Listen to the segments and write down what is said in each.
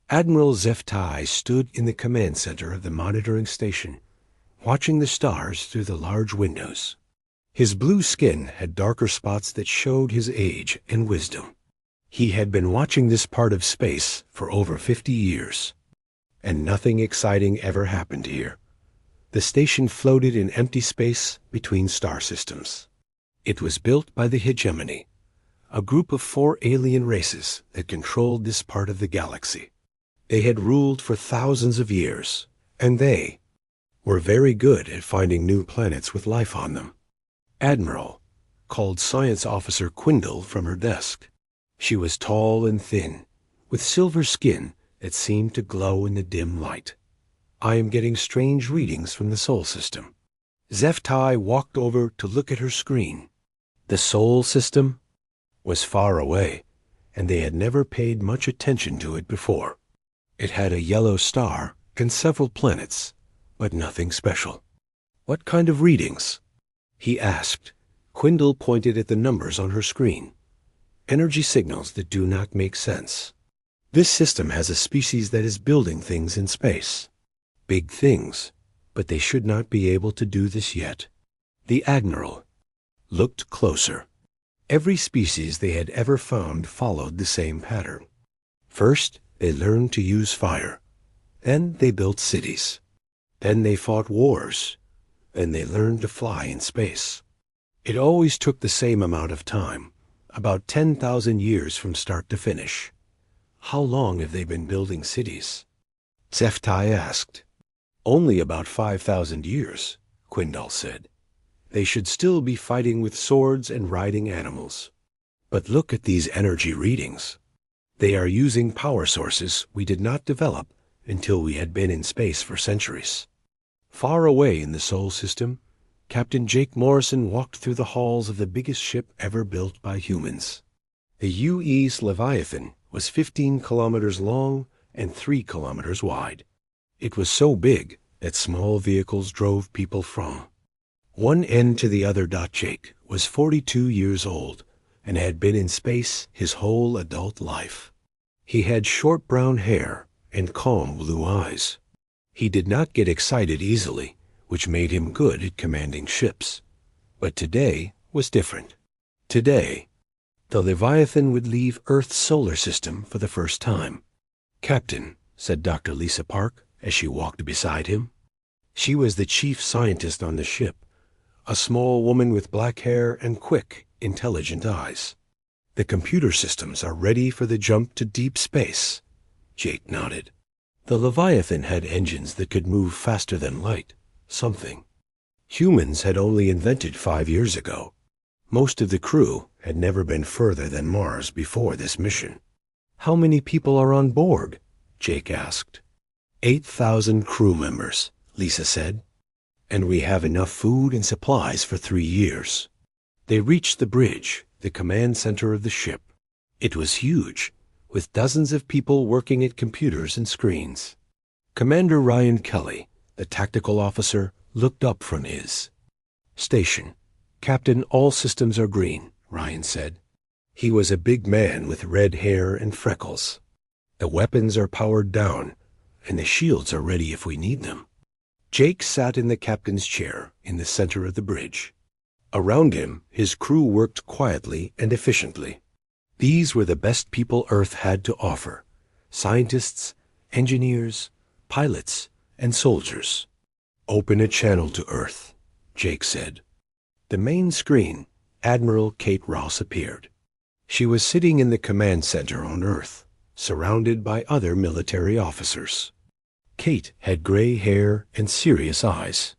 Admiral HFY stood in the command center of the monitoring station, watching the stars through the large windows. His blue skin had darker spots that showed his age and wisdom. He had been watching this part of space for over 50 years, and nothing exciting ever happened here. The station floated in empty space between star systems. It was built by the Hegemony, a group of 4 alien races that controlled this part of the galaxy. They had ruled for thousands of years, and they were very good at finding new planets with life on them. Admiral called Science Officer Quindle from her desk. She was tall and thin, with silver skin that seemed to glow in the dim light. "I am getting strange readings from the Sol system." HFY walked over to look at her screen. The Sol system was far away, and they had never paid much attention to it before. It had a yellow star and several planets, but nothing special. "What kind of readings?" he asked. Quindle pointed at the numbers on her screen. "Energy signals that do not make sense. This system has a species that is building things in space. Big things, but they should not be able to do this yet." The Admiral looked closer. Every species they had ever found followed the same pattern. First, they learned to use fire. Then they built cities. Then they fought wars. Then they learned to fly in space. It always took the same amount of time, about 10,000 years from start to finish. "How long have they been building cities?" HFY asked. "Only about 5,000 years, Quindle said. "They should still be fighting with swords and riding animals. But look at these energy readings. They are using power sources we did not develop until we had been in space for centuries." Far away in the Sol system, Captain Jake Morrison walked through the halls of the biggest ship ever built by humans. The U.S. Leviathan was 15 kilometers long and 3 kilometers wide. It was so big that small vehicles drove people from one end to the other. Jake was 42 years old and had been in space his whole adult life. He had short brown hair and calm blue eyes. He did not get excited easily, which made him good at commanding ships. But today was different. Today, the Leviathan would leave Earth's solar system for the first time. "Captain," said Dr. Lisa Park as she walked beside him. She was the chief scientist on the ship, a small woman with black hair and quick, intelligent eyes. "The computer systems are ready for the jump to deep space." Jake nodded. The Leviathan had engines that could move faster than light, something humans had only invented 5 years ago. Most of the crew had never been further than Mars before this mission. "How many people are on board?" Jake asked. 8,000 crew members, Lisa said. "And we have enough food and supplies for 3 years." They reached the bridge, the command center of the ship. It was huge, with dozens of people working at computers and screens. Commander Ryan Kelly, the tactical officer, looked up from his station. "Captain, all systems are green," Ryan said. He was a big man with red hair and freckles. "The weapons are powered down, and the shields are ready if we need them." Jake sat in the captain's chair in the center of the bridge. Around him, his crew worked quietly and efficiently. These were the best people Earth had to offer: scientists, engineers, pilots, and soldiers. "Open a channel to Earth," Jake said. The main screen, Admiral Kate Ross appeared. She was sitting in the command center on Earth, surrounded by other military officers. Kate had gray hair and serious eyes.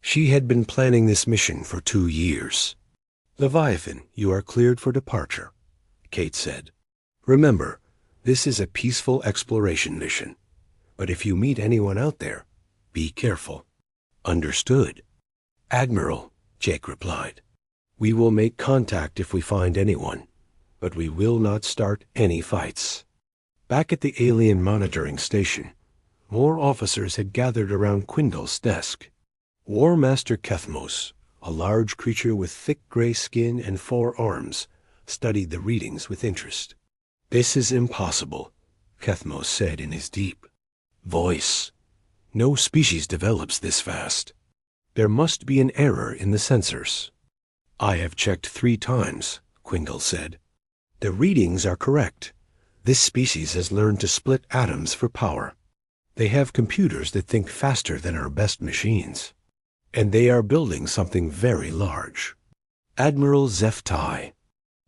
She had been planning this mission for 2 years. "Leviathan, you are cleared for departure," Kate said. "Remember, this is a peaceful exploration mission. But if you meet anyone out there, be careful." "Understood." "Admiral," Jake replied, "we will make contact if we find anyone, but we will not start any fights." Back at the alien monitoring station, more officers had gathered around Quindle's desk. War Master Kethmos, a large creature with thick gray skin and 4 arms, studied the readings with interest. "This is impossible," Kethmos said in his deep voice. No species develops this fast. There must be an error in the sensors. I have checked 3 times, Quingle said. The readings are correct. This species has learned to split atoms for power. They have computers that think faster than our best machines. And they are building something very large. Admiral Zeftai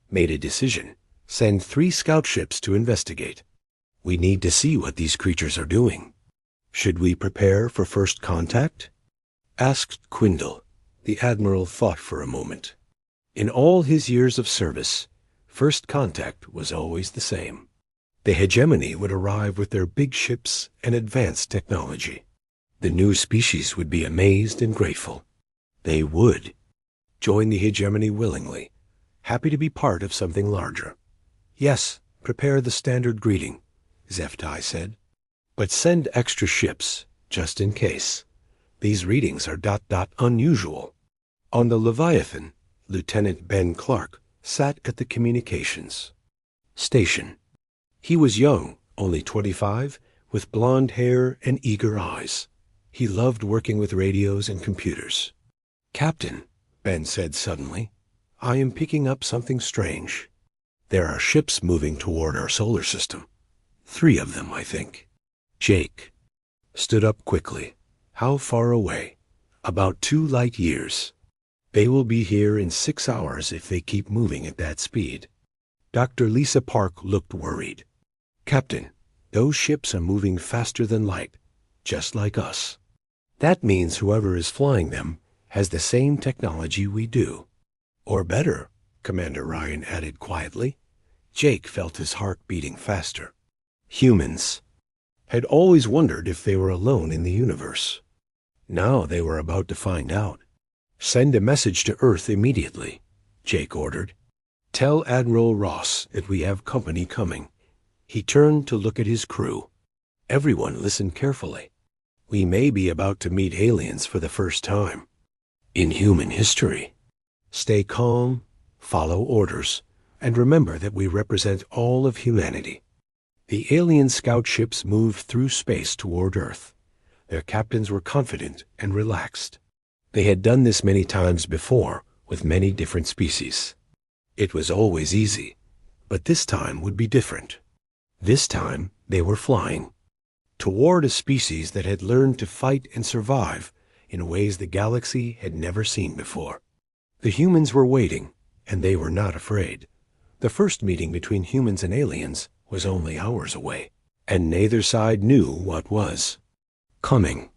made a decision. Send 3 scout ships to investigate. We need to see what these creatures are doing. Should we prepare for first contact? Asked Quindle. The Admiral thought for a moment. In all his years of service, first contact was always the same. The hegemony would arrive with their big ships and advanced technology. The new species would be amazed and grateful. They would join the hegemony willingly, happy to be part of something larger. Yes, prepare the standard greeting, Zeftai said. But send extra ships, just in case. These readings are ... unusual. On the Leviathan, Lieutenant Ben Clark sat at the communications station. He was young, only 25, with blond hair and eager eyes. He loved working with radios and computers. Captain, Ben said suddenly, I am picking up something strange. There are ships moving toward our solar system. 3 of them, I think. Jake stood up quickly. How far away? About 2 light years. They will be here in 6 hours if they keep moving at that speed. Dr. Lisa Park looked worried. Captain, those ships are moving faster than light, just like us. That means whoever is flying them has the same technology we do. Or better, Commander Ryan added quietly. Jake felt his heart beating faster. Humans had always wondered if they were alone in the universe. Now they were about to find out. Send a message to Earth immediately, Jake ordered. Tell Admiral Ross that we have company coming. He turned to look at his crew. Everyone listened carefully. We may be about to meet aliens for the first time in human history. Stay calm, follow orders, and remember that we represent all of humanity. The alien scout ships moved through space toward Earth. Their captains were confident and relaxed. They had done this many times before with many different species. It was always easy, but this time would be different. This time they were flying toward a species that had learned to fight and survive in ways the galaxy had never seen before. The humans were waiting, and they were not afraid. The first meeting between humans and aliens was only hours away, and neither side knew what was coming.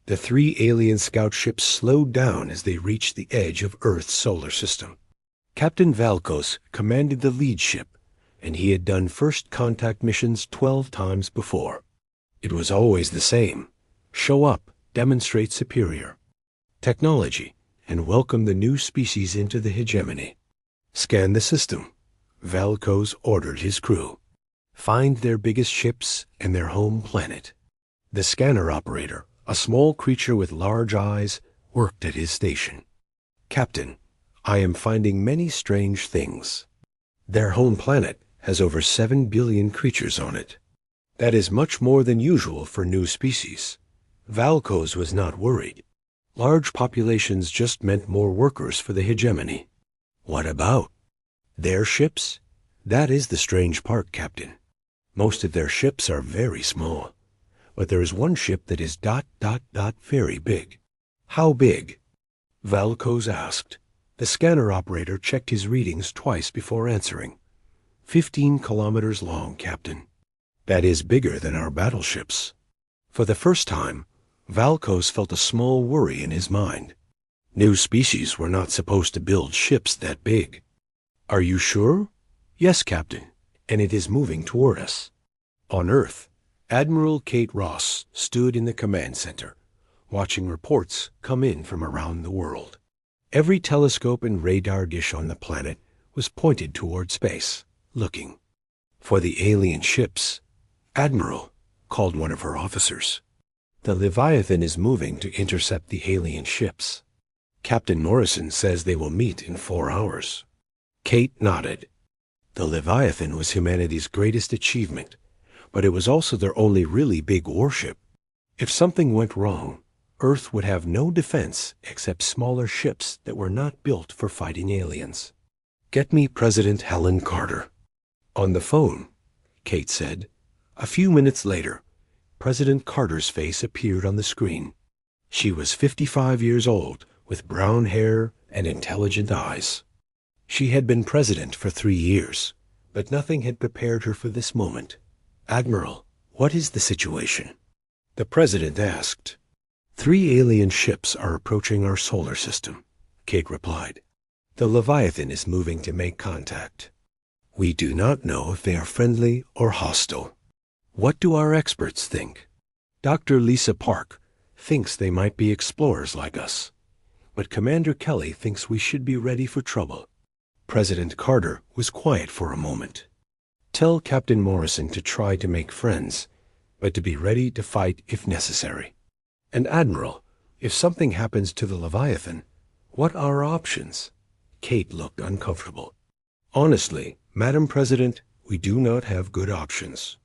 The 3 alien scout ships slowed down as they reached the edge of Earth's solar system. Captain Valkos commanded the lead ship, and he had done first contact missions 12 times before. It was always the same. Show up, demonstrate superior technology, and welcome the new species into the hegemony. Scan the system, Valkos ordered his crew. Find their biggest ships and their home planet. The scanner operator, a small creature with large eyes, worked at his station. Captain, I am finding many strange things. Their home planet has over 7 billion creatures on it. That is much more than usual for new species. Valkos was not worried. Large populations just meant more workers for the hegemony. What about their ships? That is the strange part, Captain. Most of their ships are very small, but there is one ship that is ... very big. How big? Valkos asked. The scanner operator checked his readings twice before answering. 15 kilometers long, Captain. That is bigger than our battleships. For the first time, Valkos felt a small worry in his mind. New species were not supposed to build ships that big. Are you sure? Yes, Captain, and it is moving toward us. On Earth, Admiral Kate Ross stood in the command center, watching reports come in from around the world. Every telescope and radar dish on the planet was pointed toward space, looking for the alien ships. Admiral, called one of her officers. The Leviathan is moving to intercept the alien ships. Captain Morrison says they will meet in 4 hours. Kate nodded. The Leviathan was humanity's greatest achievement, but it was also their only really big warship. If something went wrong, Earth would have no defense except smaller ships that were not built for fighting aliens. "Get me President Helen Carter." "On the phone," Kate said. A few minutes later, President Carter's face appeared on the screen. She was 55 years old, with brown hair and intelligent eyes. She had been president for 3 years, but nothing had prepared her for this moment. "Admiral, what is the situation?" the president asked. "3 alien ships are approaching our solar system," Kate replied. "The Leviathan is moving to make contact. We do not know if they are friendly or hostile. What do our experts think? Dr. Lisa Park thinks they might be explorers like us, but Commander Kelly thinks we should be ready for trouble." President Carter was quiet for a moment. "Tell Captain Morrison to try to make friends, but to be ready to fight if necessary. And Admiral, if something happens to the Leviathan, what are our options?" Kate looked uncomfortable. "Honestly, Madam President, we do not have good options.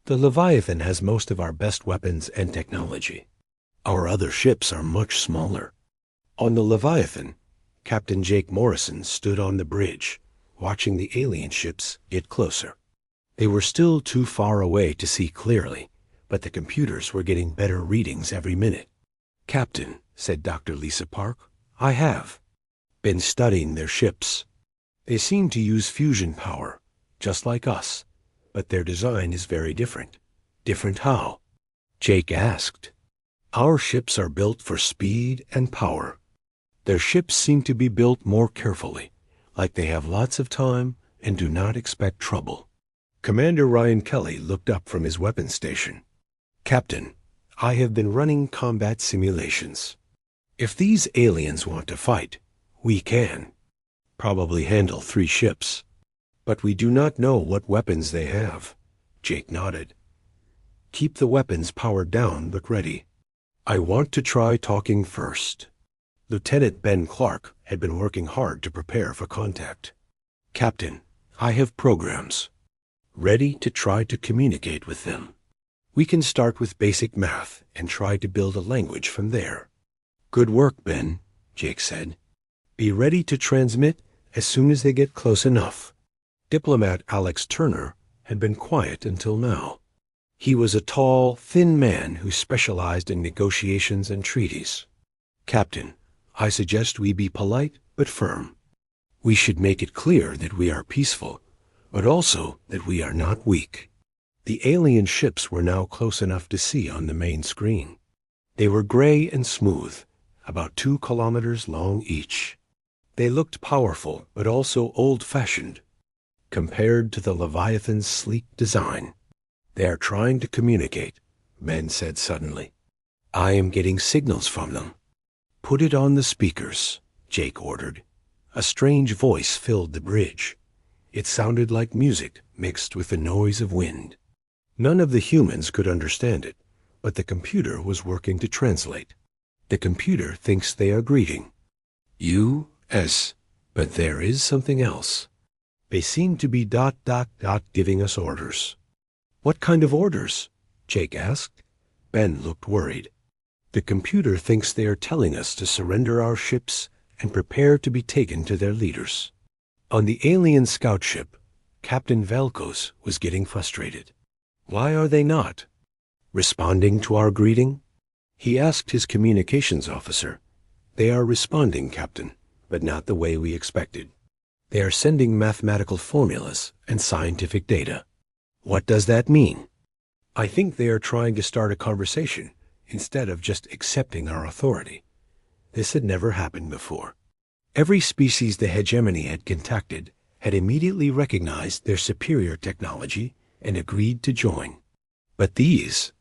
The Leviathan has most of our best weapons and technology. Our other ships are much smaller." On the Leviathan, Captain Jake Morrison stood on the bridge, watching the alien ships get closer. They were still too far away to see clearly, but the computers were getting better readings every minute. "Captain," said Dr. Lisa Park, "I have been studying their ships. They seem to use fusion power, just like us, but their design is very different." "Different how?" Jake asked. "Our ships are built for speed and power. Their ships seem to be built more carefully, like they have lots of time and do not expect trouble." Commander Ryan Kelly looked up from his weapons station. "Captain, I have been running combat simulations. If these aliens want to fight, we can probably handle 3 ships. But we do not know what weapons they have." Jake nodded. "Keep the weapons powered down but ready. I want to try talking first." Lieutenant Ben Clark had been working hard to prepare for contact. "Captain, I have programs ready to try to communicate with them. We can start with basic math and try to build a language from there." "Good work, Ben," Jake said. "Be ready to transmit as soon as they get close enough." Diplomat Alex Turner had been quiet until now. He was a tall, thin man who specialized in negotiations and treaties. "Captain, I suggest we be polite but firm. We should make it clear that we are peaceful, but also that we are not weak." The alien ships were now close enough to see on the main screen. They were gray and smooth, about 2 kilometers long each. They looked powerful but also old-fashioned, compared to the Leviathan's sleek design. "They are trying to communicate," Ben said suddenly. "I am getting signals from them." "Put it on the speakers," Jake ordered. A strange voice filled the bridge. It sounded like music mixed with the noise of wind. None of the humans could understand it, but the computer was working to translate. "The computer thinks they are greeting U.S., but there is something else. They seem to be ... giving us orders." "What kind of orders?" Jake asked. Ben looked worried. "The computer thinks they are telling us to surrender our ships and prepare to be taken to their leaders." On the alien scout ship, Captain Velkos was getting frustrated. "Why are they not responding to our greeting?" He asked his communications officer. "They are responding, Captain, but not the way we expected. They are sending mathematical formulas and scientific data." "What does that mean?" "I think they are trying to start a conversation instead of just accepting our authority. This had never happened before." Every species the hegemony had contacted had immediately recognized their superior technology and agreed to join. But these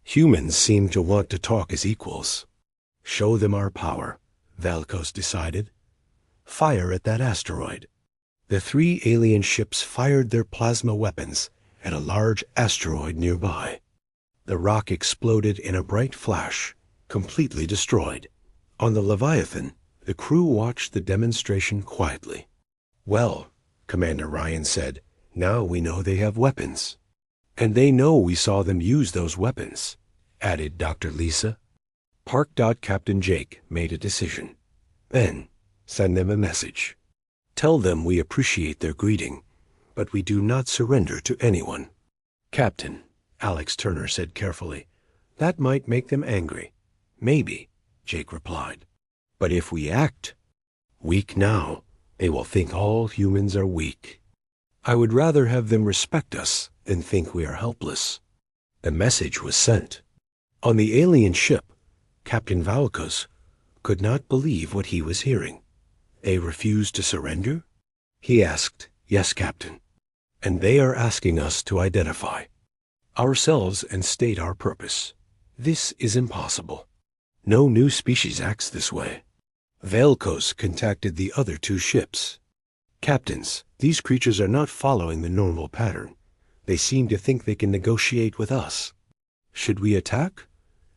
humans seemed to want to talk as equals. "Show them our power," Velkos decided. "Fire at that asteroid." The 3 alien ships fired their plasma weapons at a large asteroid nearby. The rock exploded in a bright flash, completely destroyed. On the Leviathan, the crew watched the demonstration quietly. "Well," Commander Ryan said, "now we know they have weapons." And they know we saw them use those weapons, added Dr. Lisa. Park. Captain Jake made a decision. Then, send them a message. Tell them we appreciate their greeting, but we do not surrender to anyone. Captain, Alex Turner said carefully, that might make them angry. Maybe, Jake replied. But if we act weak now, they will think all humans are weak. I would rather have them respect us than think we are helpless. The message was sent. On the alien ship, Captain Valkos could not believe what he was hearing. They refused to surrender? He asked. Yes, Captain. And they are asking us to identify ourselves and state our purpose. This is impossible. No new species acts this way. Valkos contacted the other two ships. Captains, these creatures are not following the normal pattern. They seem to think they can negotiate with us. Should we attack?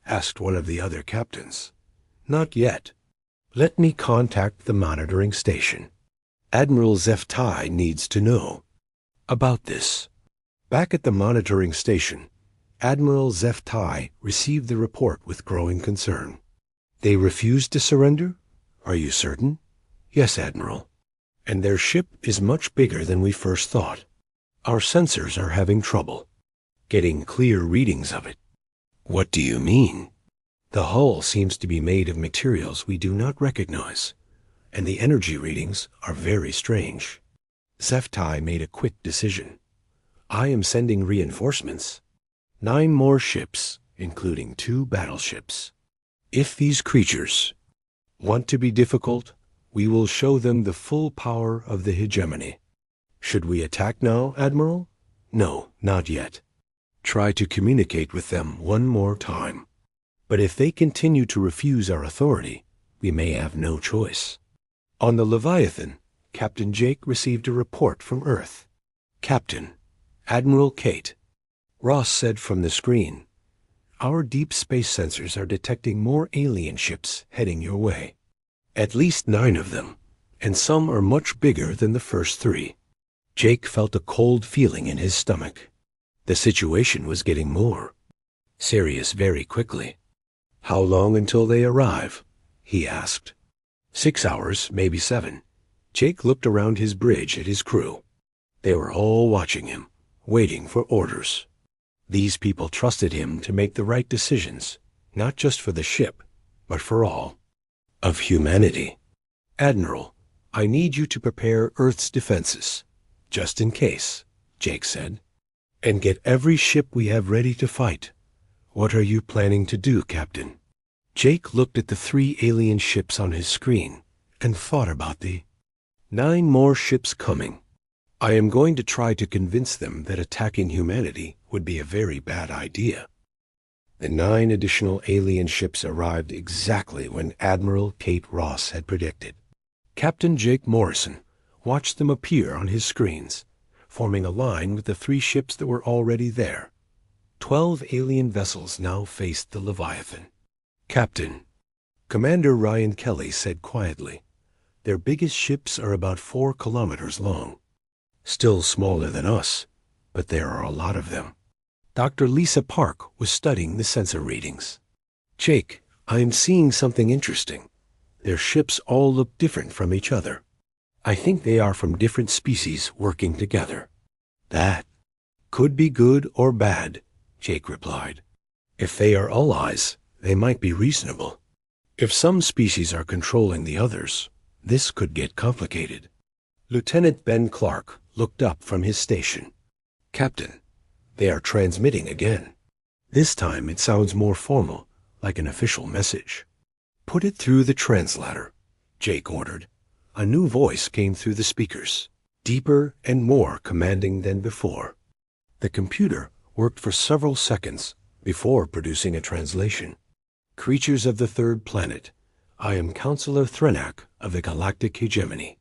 Asked one of the other captains. Not yet. Let me contact the monitoring station. Admiral Zeftai needs to know about this. Back at the monitoring station, Admiral Zeftai received the report with growing concern. They refused to surrender? Are you certain? Yes, Admiral. And their ship is much bigger than we first thought. Our sensors are having trouble getting clear readings of it. What do you mean? The hull seems to be made of materials we do not recognize, and the energy readings are very strange. Zeftai made a quick decision. I am sending reinforcements. 9 more ships, including 2 battleships. If these creatures want to be difficult, we will show them the full power of the hegemony. Should we attack now, Admiral? No, not yet. Try to communicate with them one more time. But if they continue to refuse our authority, we may have no choice. On the Leviathan, Captain Jake received a report from Earth. Captain, Admiral Kate. Ross said from the screen, our deep space sensors are detecting more alien ships heading your way. At least 9 of them, and some are much bigger than the first 3. Jake felt a cold feeling in his stomach. The situation was getting more serious very quickly. How long until they arrive? He asked. 6 hours, maybe 7. Jake looked around his bridge at his crew. They were all watching him, waiting for orders. These people trusted him to make the right decisions, not just for the ship, but for all of humanity. Admiral, I need you to prepare Earth's defenses, just in case, Jake said, and get every ship we have ready to fight. What are you planning to do, Captain? Jake looked at the 3 alien ships on his screen and thought about the 9 more ships coming. I am going to try to convince them that attacking humanity would be a very bad idea. The 9 additional alien ships arrived exactly when Admiral Kate Ross had predicted. Captain Jake Morrison watched them appear on his screens, forming a line with the 3 ships that were already there. 12 alien vessels now faced the Leviathan. Captain, Commander Ryan Kelly said quietly, their biggest ships are about 4 kilometers long. Still smaller than us, but there are a lot of them. Dr. Lisa Park was studying the sensor readings. Jake, I am seeing something interesting. Their ships all look different from each other. I think they are from different species working together. That could be good or bad, Jake replied. If they are allies, they might be reasonable. If some species are controlling the others, this could get complicated. Lieutenant Ben Clark looked up from his station. Captain, they are transmitting again. This time it sounds more formal, like an official message. Put it through the translator, Jake ordered. A new voice came through the speakers, deeper and more commanding than before. The computer worked for several seconds before producing a translation. Creatures of the 3rd planet, I am Counselor Threnak of the Galactic Hegemony.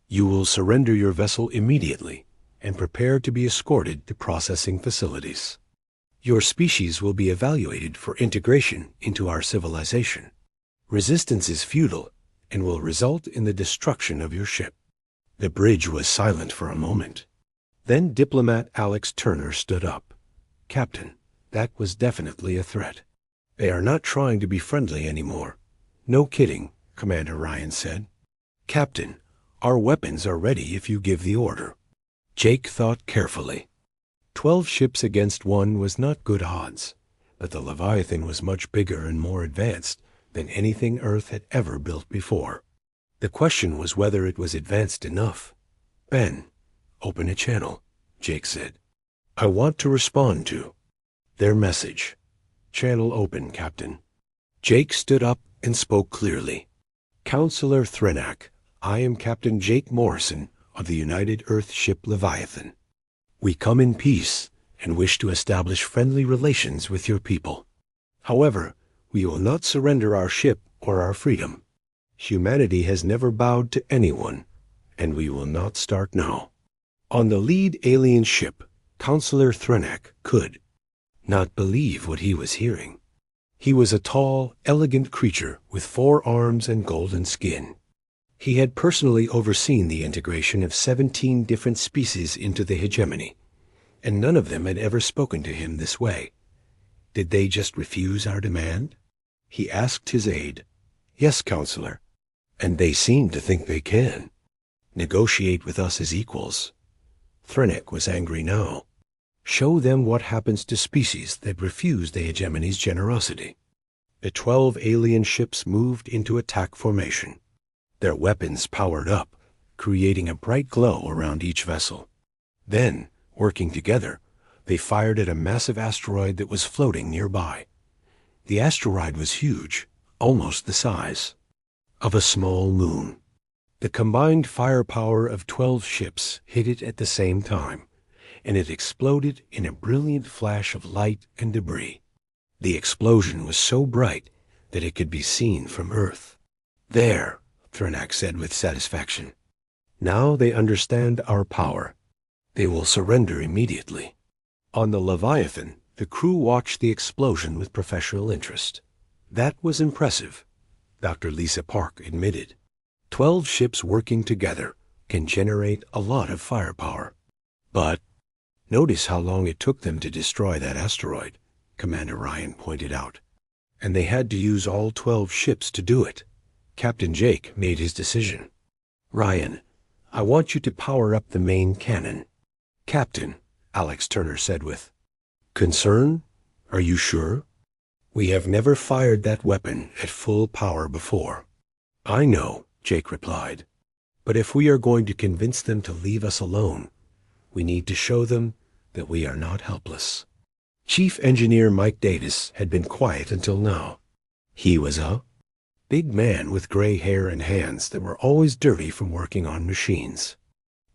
You will surrender your vessel immediately and prepare to be escorted to processing facilities. Your species will be evaluated for integration into our civilization. Resistance is futile and will result in the destruction of your ship. The bridge was silent for a moment. Then diplomat Alex Turner stood up. Captain, that was definitely a threat. They are not trying to be friendly anymore. No kidding, Commander Ryan said. Captain, our weapons are ready if you give the order. Jake thought carefully. 12 ships against one was not good odds, but the Leviathan was much bigger and more advanced than anything Earth had ever built before. The question was whether it was advanced enough. Ben, open a channel, Jake said. I want to respond to their message. Channel open, Captain. Jake stood up and spoke clearly. Counselor Threnak, I am Captain Jake Morrison of the United Earth ship Leviathan. We come in peace and wish to establish friendly relations with your people. However, we will not surrender our ship or our freedom. Humanity has never bowed to anyone, and we will not start now. On the lead alien ship, Counselor Threnak could not believe what he was hearing. He was a tall, elegant creature with 4 arms and golden skin. He had personally overseen the integration of 17 different species into the hegemony, and none of them had ever spoken to him this way. Did they just refuse our demand? He asked his aide. Yes, Counselor. And they seem to think they can. Negotiate with us as equals. Threnak was angry now. Show them what happens to species that refuse the hegemony's generosity. The 12 alien ships moved into attack formation. Their weapons powered up, creating a bright glow around each vessel. Then, working together, they fired at a massive asteroid that was floating nearby. The asteroid was huge, almost the size of a small moon. The combined firepower of 12 ships hit it at the same time, and it exploded in a brilliant flash of light and debris. The explosion was so bright that it could be seen from Earth. There, Threnak said with satisfaction. Now they understand our power. They will surrender immediately. On the Leviathan, the crew watched the explosion with professional interest. That was impressive, Dr. Lisa Park admitted. 12 ships working together can generate a lot of firepower. But notice how long it took them to destroy that asteroid, Commander Ryan pointed out. And they had to use all 12 ships to do it. Captain Jake made his decision. Ryan, I want you to power up the main cannon. Captain, Alex Turner said with concern. Are you sure? We have never fired that weapon at full power before. I know, Jake replied. But if we are going to convince them to leave us alone, we need to show them that we are not helpless. Chief Engineer Mike Davis had been quiet until now. He was a big man with gray hair and hands that were always dirty from working on machines.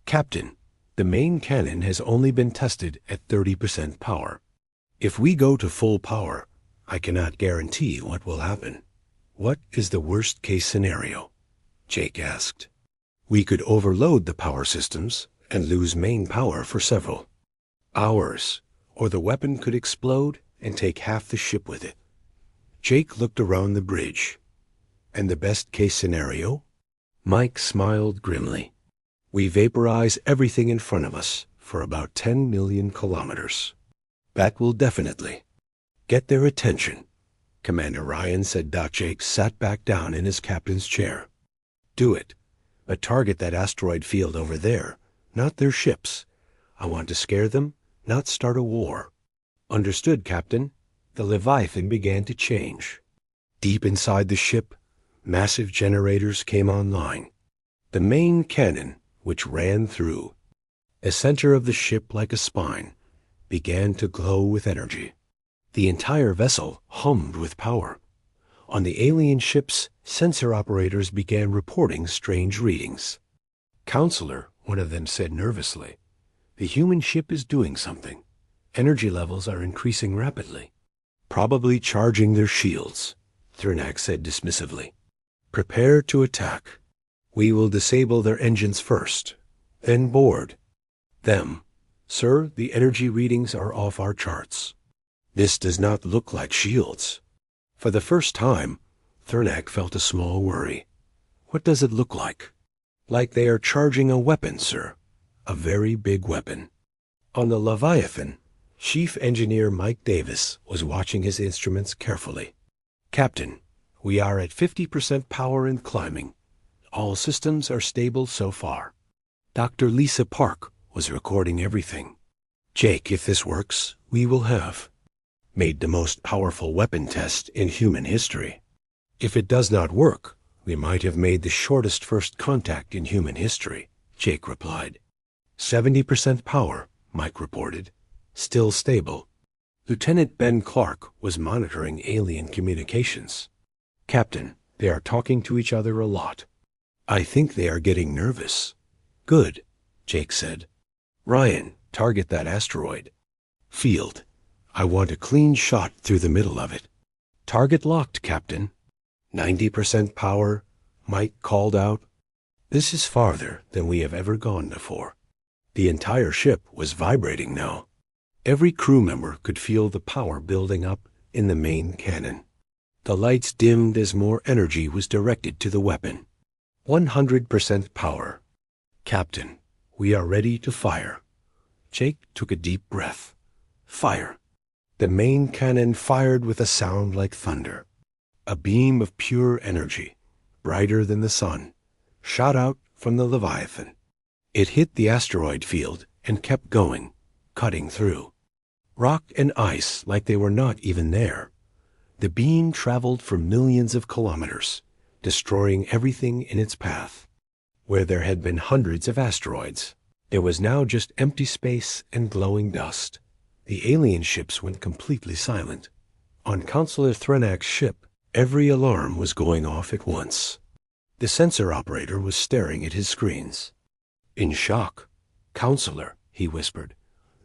Captain, the main cannon has only been tested at 30% power. If we go to full power, I cannot guarantee what will happen. What is the worst-case scenario? Jake asked. We could overload the power systems and lose main power for several hours, or the weapon could explode and take half the ship with it. Jake looked around the bridge. And the best-case scenario? Mike smiled grimly. We vaporize everything in front of us for about 10 million kilometers. That will definitely get their attention, Commander Ryan said. Jake sat back down in his captain's chair. Do it, but target that asteroid field over there, not their ships. I want to scare them, not start a war. Understood, Captain. The Leviathan began to change. Deep inside the ship, massive generators came online. The main cannon, which ran through a center of the ship like a spine, began to glow with energy. The entire vessel hummed with power. On the alien ships, sensor operators began reporting strange readings. Counselor, one of them said nervously, the human ship is doing something. Energy levels are increasing rapidly. Probably charging their shields, Threnak said dismissively. Prepare to attack. We will disable their engines first, then board them. Sir, the energy readings are off our charts. This does not look like shields. For the first time, Threnak felt a small worry. What does it look like? Like they are charging a weapon, sir. A very big weapon. On the Leviathan, Chief Engineer Mike Davis was watching his instruments carefully. Captain, we are at 50% power and climbing. All systems are stable so far. Dr. Lisa Park was recording everything. Jake, if this works, we will have made the most powerful weapon test in human history. If it does not work, we might have made the shortest first contact in human history, Jake replied. 70% power, Mike reported. Still stable. Lieutenant Ben Clark was monitoring alien communications. Captain, they are talking to each other a lot. I think they are getting nervous. Good, Jake said. Ryan, target that asteroid. Field, I want a clean shot through the middle of it. Target locked, Captain. 90% power, Mike called out. This is farther than we have ever gone before. The entire ship was vibrating now. Every crew member could feel the power building up in the main cannon. The lights dimmed as more energy was directed to the weapon. 100% power. Captain, we are ready to fire. Jake took a deep breath. Fire. The main cannon fired with a sound like thunder. A beam of pure energy, brighter than the sun, shot out from the Leviathan. It hit the asteroid field and kept going, cutting through. Rock and ice like they were not even there. The beam traveled for millions of kilometers, destroying everything in its path. Where there had been hundreds of asteroids, there was now just empty space and glowing dust. The alien ships went completely silent. On Counselor Threnak's ship, every alarm was going off at once. The sensor operator was staring at his screens. In shock. Counselor, he whispered,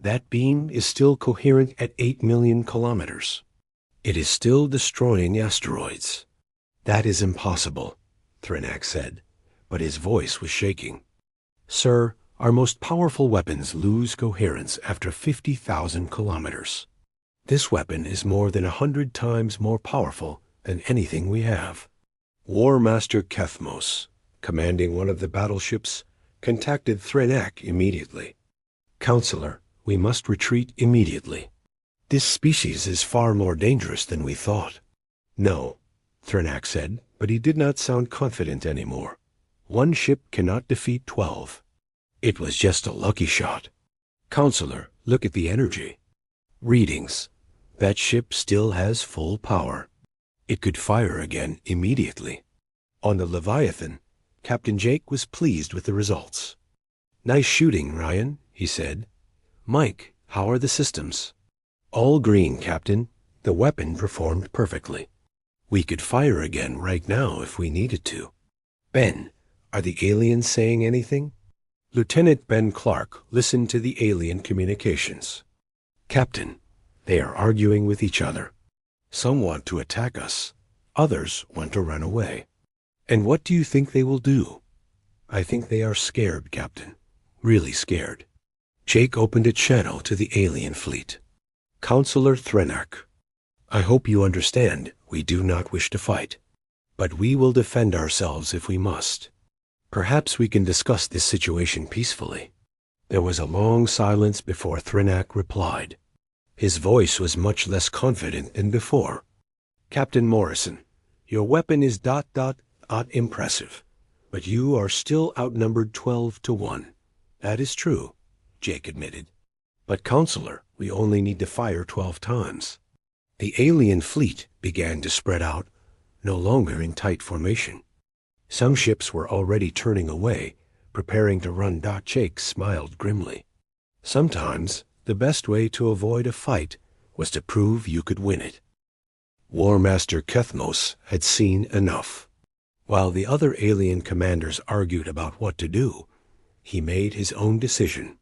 that beam is still coherent at 8 million kilometers. It is still destroying asteroids. That is impossible, Threnak said, but his voice was shaking. Sir, our most powerful weapons lose coherence after 50,000 kilometers. This weapon is more than 100 times more powerful than anything we have. War Master Kethmos, commanding one of the battleships, contacted Threnak immediately. Counselor, we must retreat immediately. This species is far more dangerous than we thought. No, Threnak said, but he did not sound confident anymore. One ship cannot defeat 12. It was just a lucky shot. Counselor, look at the energy. Readings. That ship still has full power. It could fire again immediately. On the Leviathan, Captain Jake was pleased with the results. Nice shooting, Ryan, he said. Mike, how are the systems? All green, Captain. The weapon performed perfectly. We could fire again right now if we needed to. Ben, are the aliens saying anything? Lieutenant Ben Clark listened to the alien communications. Captain, they are arguing with each other. Some want to attack us. Others want to run away. And what do you think they will do? I think they are scared, Captain. Really scared. Jake opened a channel to the alien fleet. Counselor Threnak, I hope you understand we do not wish to fight, but we will defend ourselves if we must. Perhaps we can discuss this situation peacefully. There was a long silence before Threnak replied. His voice was much less confident than before. Captain Morrison, your weapon is ... impressive, but you are still outnumbered 12-1. That is true, Jake admitted. But Counselor, we only need to fire 12 times. The alien fleet began to spread out, no longer in tight formation. Some ships were already turning away, preparing to run. Jake smiled grimly. Sometimes the best way to avoid a fight was to prove you could win it. War Master Kethmos had seen enough. While the other alien commanders argued about what to do, he made his own decision.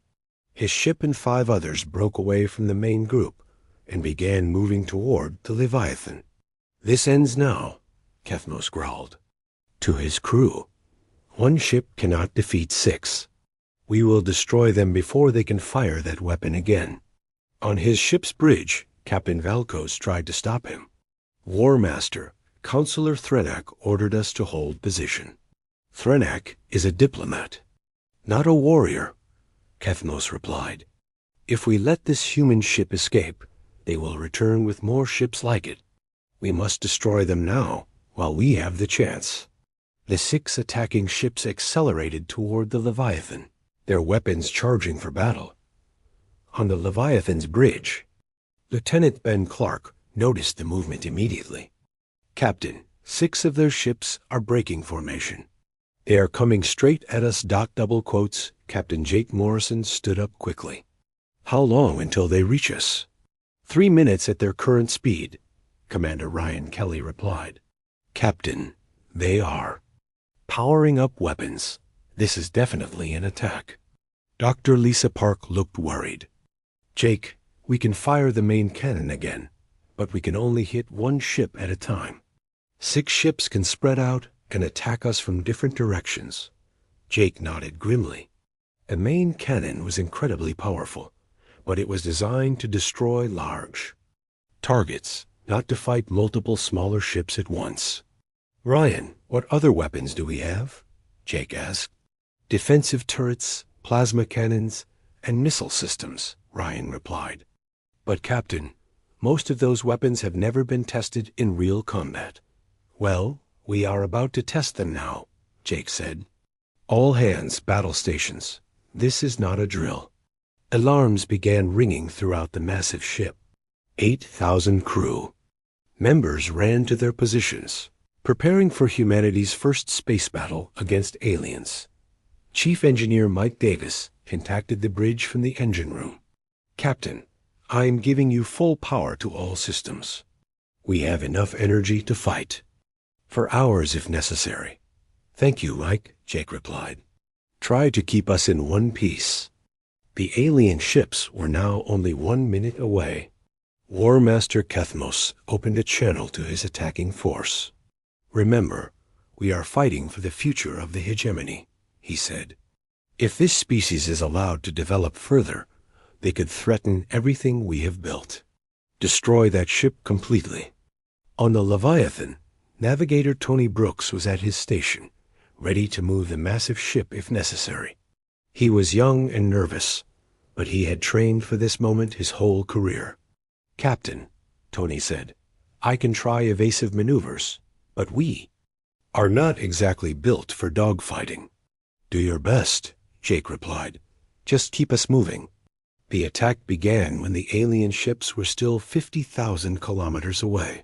His ship and 5 others broke away from the main group and began moving toward the Leviathan. This ends now, Kethmos growled. To his crew, 1 ship cannot defeat 6. We will destroy them before they can fire that weapon again. On his ship's bridge, Captain Valkos tried to stop him. War Master, Counselor Threnak ordered us to hold position. Threnak is a diplomat, not a warrior, Kethmos replied. If we let this human ship escape, they will return with more ships like it. We must destroy them now, while we have the chance. The 6 attacking ships accelerated toward the Leviathan, their weapons charging for battle. On the Leviathan's bridge, Lieutenant Ben Clark noticed the movement immediately. "Captain, 6 of their ships are breaking formation. They are coming straight at us." Double quotes. Captain Jake Morrison stood up quickly. "How long until they reach us?" 3 minutes at their current speed," Commander Ryan Kelly replied. "Captain, they are powering up weapons. This is definitely an attack." Dr. Lisa Park looked worried. "Jake, we can fire the main cannon again, but we can only hit 1 ship at a time. 6 ships can spread out and attack us from different directions." Jake nodded grimly. A main cannon was incredibly powerful, but it was designed to destroy large targets, not to fight multiple smaller ships at once. "Ryan, what other weapons do we have?" Jake asked. "Defensive turrets, plasma cannons, and missile systems," Ryan replied. "But Captain, most of those weapons have never been tested in real combat." "Well, we are about to test them now," Jake said. "All hands, battle stations. This is not a drill." Alarms began ringing throughout the massive ship. 8,000 crew members ran to their positions, preparing for humanity's first space battle against aliens. Chief Engineer Mike Davis contacted the bridge from the engine room. "Captain, I am giving you full power to all systems. We have enough energy to fight. For hours if necessary." "Thank you, Mike," Jake replied. "Try to keep us in one piece." The alien ships were now only 1 minute away. War Master Kethmos opened a channel to his attacking force. "Remember, we are fighting for the future of the hegemony," he said. "If this species is allowed to develop further, they could threaten everything we have built. Destroy that ship completely." On the Leviathan, Navigator Tony Brooks was at his station, ready to move the massive ship if necessary. He was young and nervous, but he had trained for this moment his whole career. "Captain," Tony said, "I can try evasive maneuvers, but we are not exactly built for dogfighting." "Do your best," Jake replied. "Just keep us moving." The attack began when the alien ships were still 50,000 kilometers away.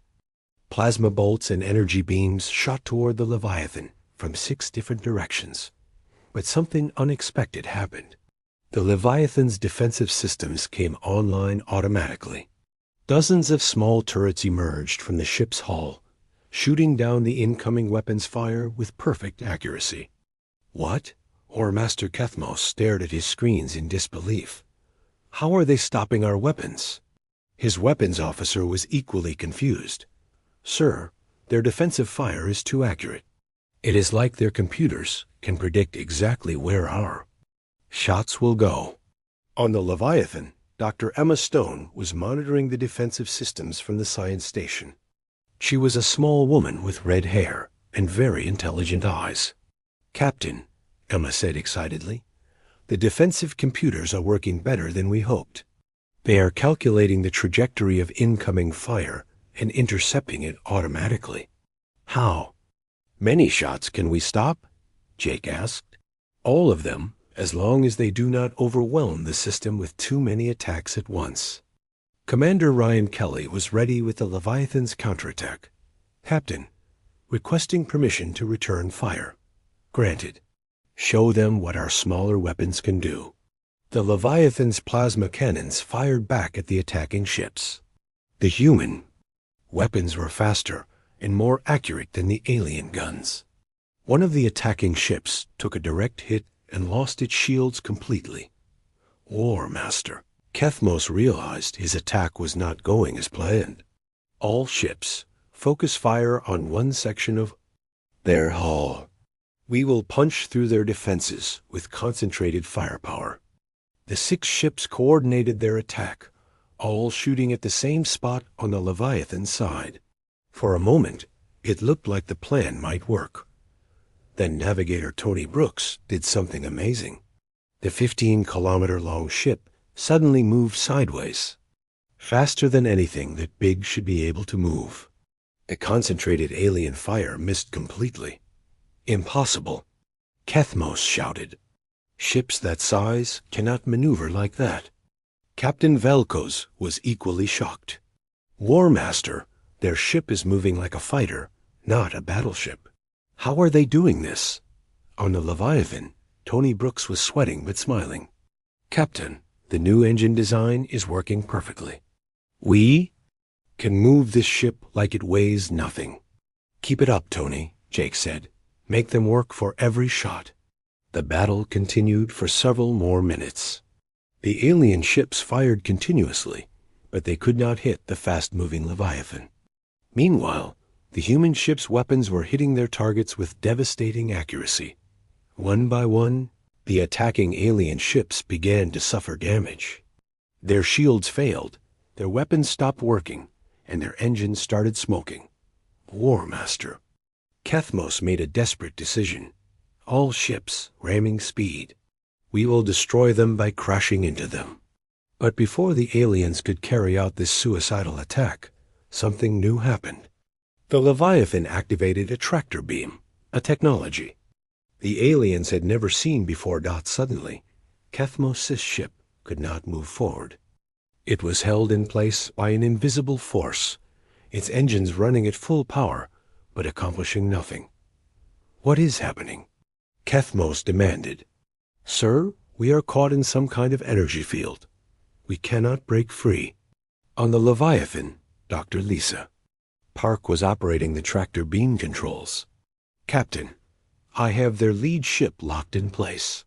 Plasma bolts and energy beams shot toward the Leviathan from 6 different directions. But something unexpected happened. The Leviathan's defensive systems came online automatically. Dozens of small turrets emerged from the ship's hull, shooting down the incoming weapons fire with perfect accuracy. "What?" War Master Kethmos stared at his screens in disbelief. "How are they stopping our weapons?" His weapons officer was equally confused. "Sir, their defensive fire is too accurate. It is like their computers can predict exactly where our shots will go." On the Leviathan, Dr. Emma Stone was monitoring the defensive systems from the science station. She was a small woman with red hair and very intelligent eyes. "Captain," Emma said excitedly, "the defensive computers are working better than we hoped. They are calculating the trajectory of incoming fire and intercepting it automatically." "How many shots can we stop?" Jake asked. "All of them, as long as they do not overwhelm the system with too many attacks at once." Commander Ryan Kelly was ready with the Leviathan's counterattack. "Captain, requesting permission to return fire." "Granted. Show them what our smaller weapons can do." The Leviathan's plasma cannons fired back at the attacking ships. The human weapons were faster and more accurate than the alien guns. One of the attacking ships took a direct hit and lost its shields completely. War Master Kethmos realized his attack was not going as planned. "All ships, focus fire on one section of their hull. We will punch through their defenses with concentrated firepower." The 6 ships coordinated their attack, all shooting at the same spot on the Leviathan side. For a moment, it looked like the plan might work. Then Navigator Tony Brooks did something amazing. The 15-kilometer-long ship suddenly moved sideways, faster than anything that big should be able to move. A concentrated alien fire missed completely. Impossible, Kethmos shouted. Ships that size cannot maneuver like that. Captain Velkos was equally shocked. War Master, their ship is moving like a fighter, not a battleship. How are they doing this? On the Leviathan, Tony Brooks was sweating but smiling. Captain, the new engine design is working perfectly. We can move this ship like it weighs nothing. Keep it up, Tony, Jake said. Make them work for every shot. The battle continued for several more minutes. The alien ships fired continuously, but they could not hit the fast-moving Leviathan. Meanwhile, the human ships' weapons were hitting their targets with devastating accuracy. One by one, the attacking alien ships began to suffer damage. Their shields failed, their weapons stopped working, and their engines started smoking. War Master. Kethmos made a desperate decision. All ships, ramming speed. We will destroy them by crashing into them. But before the aliens could carry out this suicidal attack, something new happened. The Leviathan activated a tractor beam, a technology the aliens had never seen before. Suddenly, Kethmos' ship could not move forward. It was held in place by an invisible force, its engines running at full power, but accomplishing nothing. What is happening? Kethmos demanded. Sir, we are caught in some kind of energy field. We cannot break free. On the Leviathan, Dr. Lisa. Park was operating the tractor beam controls. Captain, I have their lead ship locked in place.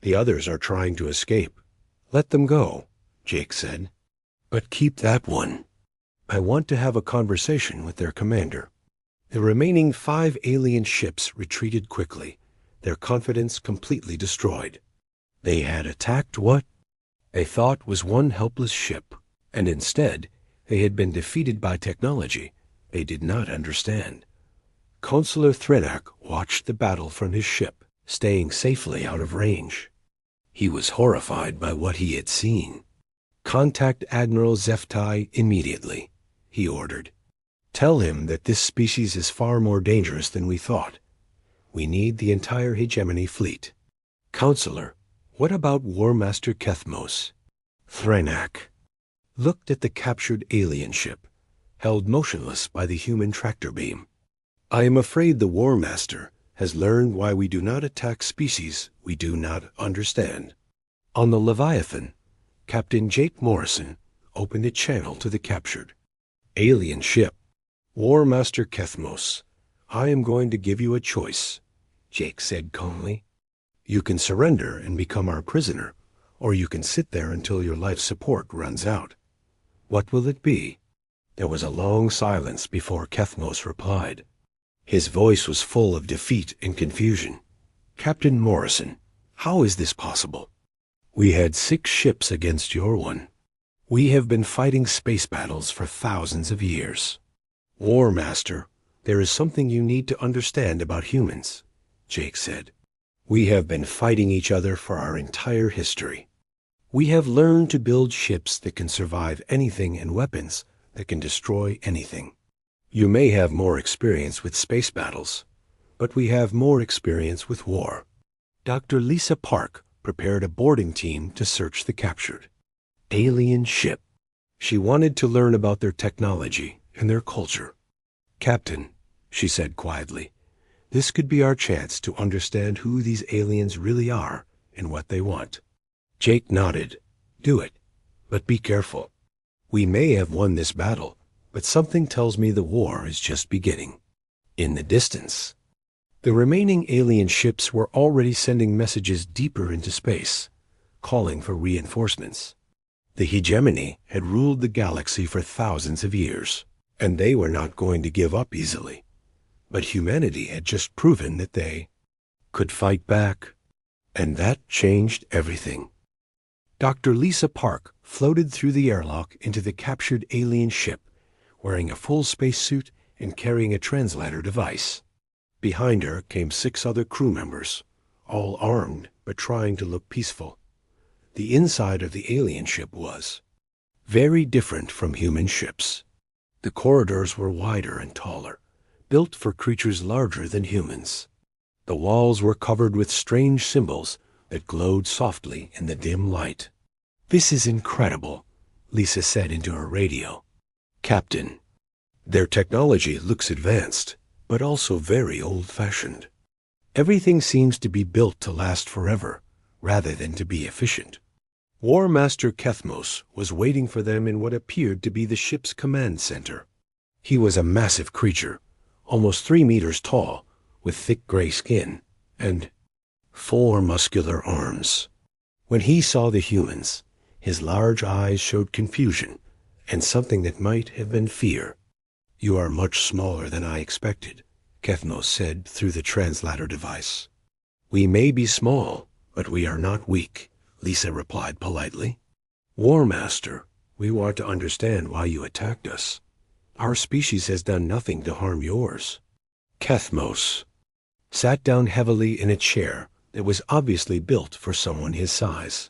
The others are trying to escape. Let them go, Jake said. But keep that one. I want to have a conversation with their commander. The remaining 5 alien ships retreated quickly, their confidence completely destroyed. They had attacked what they thought was one helpless ship, and instead they had been defeated by technology they did not understand. Consular Threnak watched the battle from his ship, staying safely out of range. He was horrified by what he had seen. Contact Admiral Zeftai immediately, he ordered. Tell him that this species is far more dangerous than we thought. We need the entire hegemony fleet. Counselor, what about War Master Kethmos? Threnak looked at the captured alien ship, held motionless by the human tractor beam. I am afraid the War Master has learned why we do not attack species we do not understand. On the Leviathan, Captain Jake Morrison opened a channel to the captured alien ship. War Master Kethmos, I am going to give you a choice, Jake said calmly. You can surrender and become our prisoner, or you can sit there until your life support runs out. What will it be? There was a long silence before Kethmos replied. His voice was full of defeat and confusion. Captain Morrison, how is this possible? We had 6 ships against your one. We have been fighting space battles for thousands of years. War Master, there is something you need to understand about humans, Jake said. We have been fighting each other for our entire history. We have learned to build ships that can survive anything and weapons that can destroy anything. You may have more experience with space battles, but we have more experience with war. Dr. Lisa Park prepared a boarding team to search the captured alien ship. She wanted to learn about their technology and their culture. Captain, she said quietly, this could be our chance to understand who these aliens really are and what they want. Jake nodded. Do it, but be careful. We may have won this battle, but something tells me the war is just beginning. In the distance, the remaining alien ships were already sending messages deeper into space, calling for reinforcements. The hegemony had ruled the galaxy for thousands of years, and they were not going to give up easily. But humanity had just proven that they could fight back, and that changed everything. Dr. Lisa Park floated through the airlock into the captured alien ship, wearing a full spacesuit and carrying a translator device. Behind her came 6 other crew members, all armed but trying to look peaceful. The inside of the alien ship was very different from human ships. The corridors were wider and taller, built for creatures larger than humans. The walls were covered with strange symbols that glowed softly in the dim light. "This is incredible," Lisa said into her radio. "Captain, their technology looks advanced, but also very old-fashioned. Everything seems to be built to last forever, rather than to be efficient." War Master Kethmos was waiting for them in what appeared to be the ship's command center. He was a massive creature, almost 3 meters tall, with thick gray skin and 4 muscular arms. When he saw the humans, his large eyes showed confusion and something that might have been fear. "You are much smaller than I expected," Kethmos said through the translator device. "We may be small, but we are not weak," Lisa replied politely. "War Master, we want to understand why you attacked us. Our species has done nothing to harm yours." Kethmos sat down heavily in a chair that was obviously built for someone his size.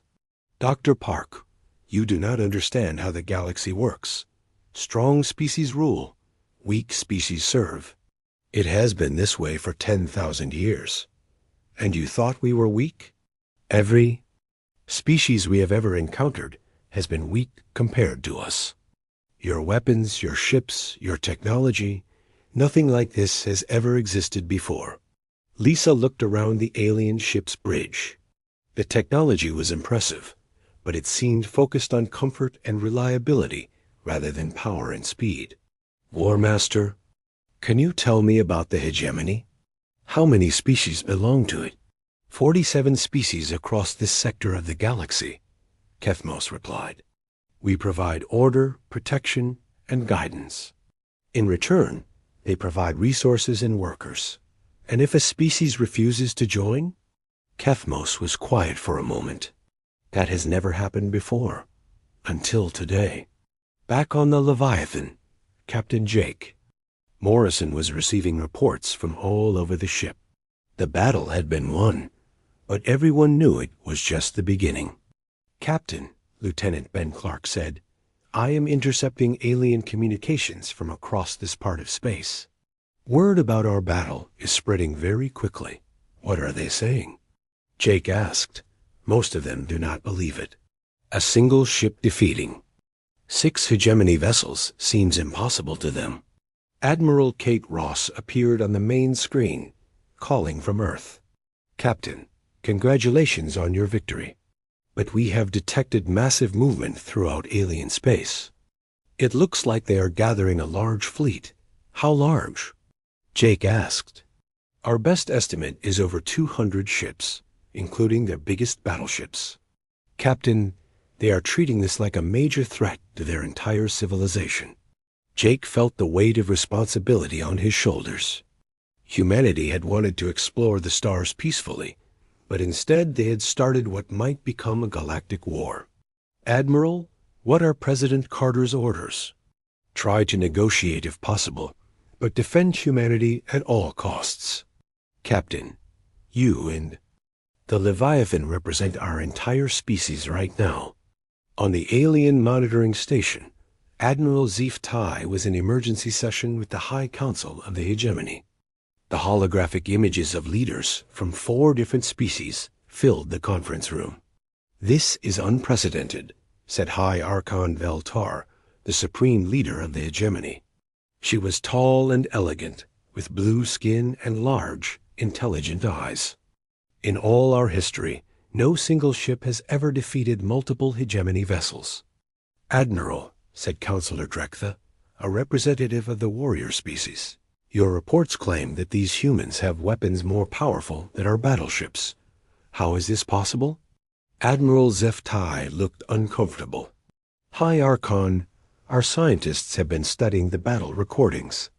"Dr. Park, you do not understand how the galaxy works. Strong species rule, weak species serve. It has been this way for 10,000 years. And you thought we were weak? Every species we have ever encountered has been weak compared to us. Your weapons, your ships, your technology, nothing like this has ever existed before." Lisa looked around the alien ship's bridge. The technology was impressive, but it seemed focused on comfort and reliability rather than power and speed. "War Master, can you tell me about the hegemony? How many species belong to it?" 47 species across this sector of the galaxy," Kethmos replied. "We provide order, protection, and guidance. In return, they provide resources and workers. And if a species refuses to join?" Kethmos was quiet for a moment. "That has never happened before, until today." Back on the Leviathan, Captain Jake Morrison was receiving reports from all over the ship. The battle had been won, but everyone knew it was just the beginning. "Captain," Lieutenant Ben Clark said, "I am intercepting alien communications from across this part of space. Word about our battle is spreading very quickly. What are they saying?" Jake asked. Most of them do not believe it. A single ship defeating 6 hegemony vessels seems impossible to them. Admiral Kate Ross appeared on the main screen, calling from Earth. "Captain, congratulations on your victory. But we have detected massive movement throughout alien space. It looks like they are gathering a large fleet. How large?" Jake asked. "Our best estimate is over 200 ships, including their biggest battleships. Captain, they are treating this like a major threat to their entire civilization." Jake felt the weight of responsibility on his shoulders. Humanity had wanted to explore the stars peacefully, but instead they had started what might become a galactic war. "Admiral, what are President Carter's orders?" "Try to negotiate if possible, but defend humanity at all costs." "Captain, you and the Leviathan represent our entire species right now." On the alien monitoring station, Admiral Zeph Tai was in emergency session with the High Council of the Hegemony. The holographic images of leaders from 4 different species filled the conference room. "This is unprecedented," said High Archon Veltar, the supreme leader of the Hegemony. She was tall and elegant, with blue skin and large, intelligent eyes. "In all our history, no single ship has ever defeated multiple hegemony vessels." "Admiral," said Counselor Drektha, a representative of the warrior species, "your reports claim that these humans have weapons more powerful than our battleships. How is this possible?" Admiral Zeph Tai looked uncomfortable. "High Archon, our scientists have been studying the battle recordings.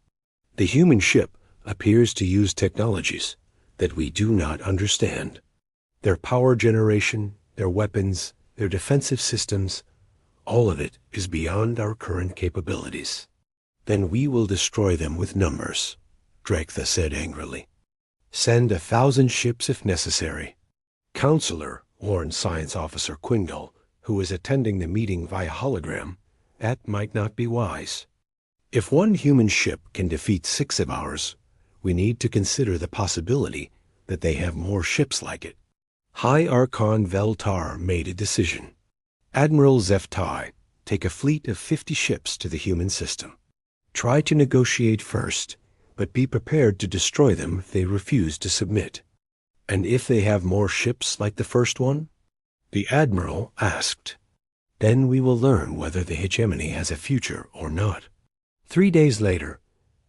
The human ship appears to use technologies that we do not understand. Their power generation, their weapons, their defensive systems, all of it is beyond our current capabilities." "Then we will destroy them with numbers," Drektha said angrily. "Send 1,000 ships if necessary." "Counselor, warned Science Officer Quindle, who was attending the meeting via hologram. That might not be wise. If one human ship can defeat 6 of ours, we need to consider the possibility that they have more ships like it. High Archon Veltar made a decision. Admiral Zeftai, take a fleet of 50 ships to the human system. Try to negotiate first, but be prepared to destroy them if they refuse to submit. And if they have more ships like the first one? The Admiral asked. Then we will learn whether the hegemony has a future or not. 3 days later,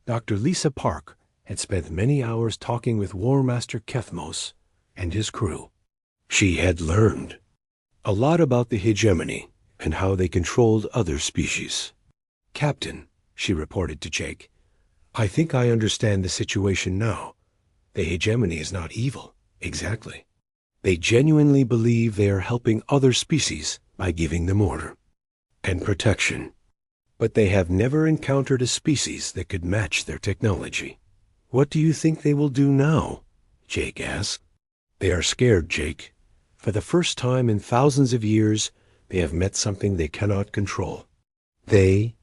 Dr. Lisa Park had spent many hours talking with War Master Kethmos and his crew. She had learned a lot about the hegemony and how they controlled other species. Captain, she reported to Jake, I think I understand the situation now. The hegemony is not evil, exactly. They genuinely believe they are helping other species by giving them order and protection. But they have never encountered a species that could match their technology. What do you think they will do now? Jake asked. They are scared, Jake. For the first time in thousands of years, they have met something they cannot control. They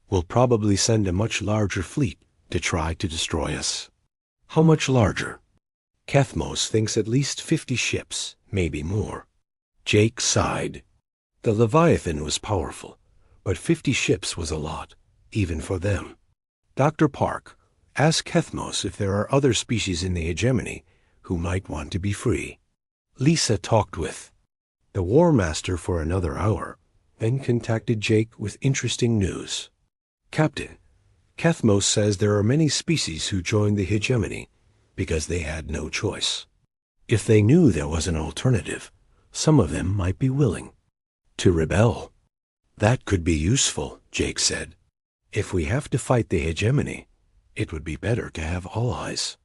will probably send a much larger fleet to try to destroy us. How much larger? Kethmos thinks at least 50 ships, maybe more. Jake sighed. The Leviathan was powerful, but 50 ships was a lot, even for them. Dr. Park, ask Kethmos if there are other species in the hegemony who might want to be free. Lisa talked with the War Master for another hour, then contacted Jake with interesting news. Captain, Kethmos says there are many species who joined the hegemony because they had no choice. If they knew there was an alternative, some of them might be willing to rebel. That could be useful, Jake said. If we have to fight the hegemony, it would be better to have allies.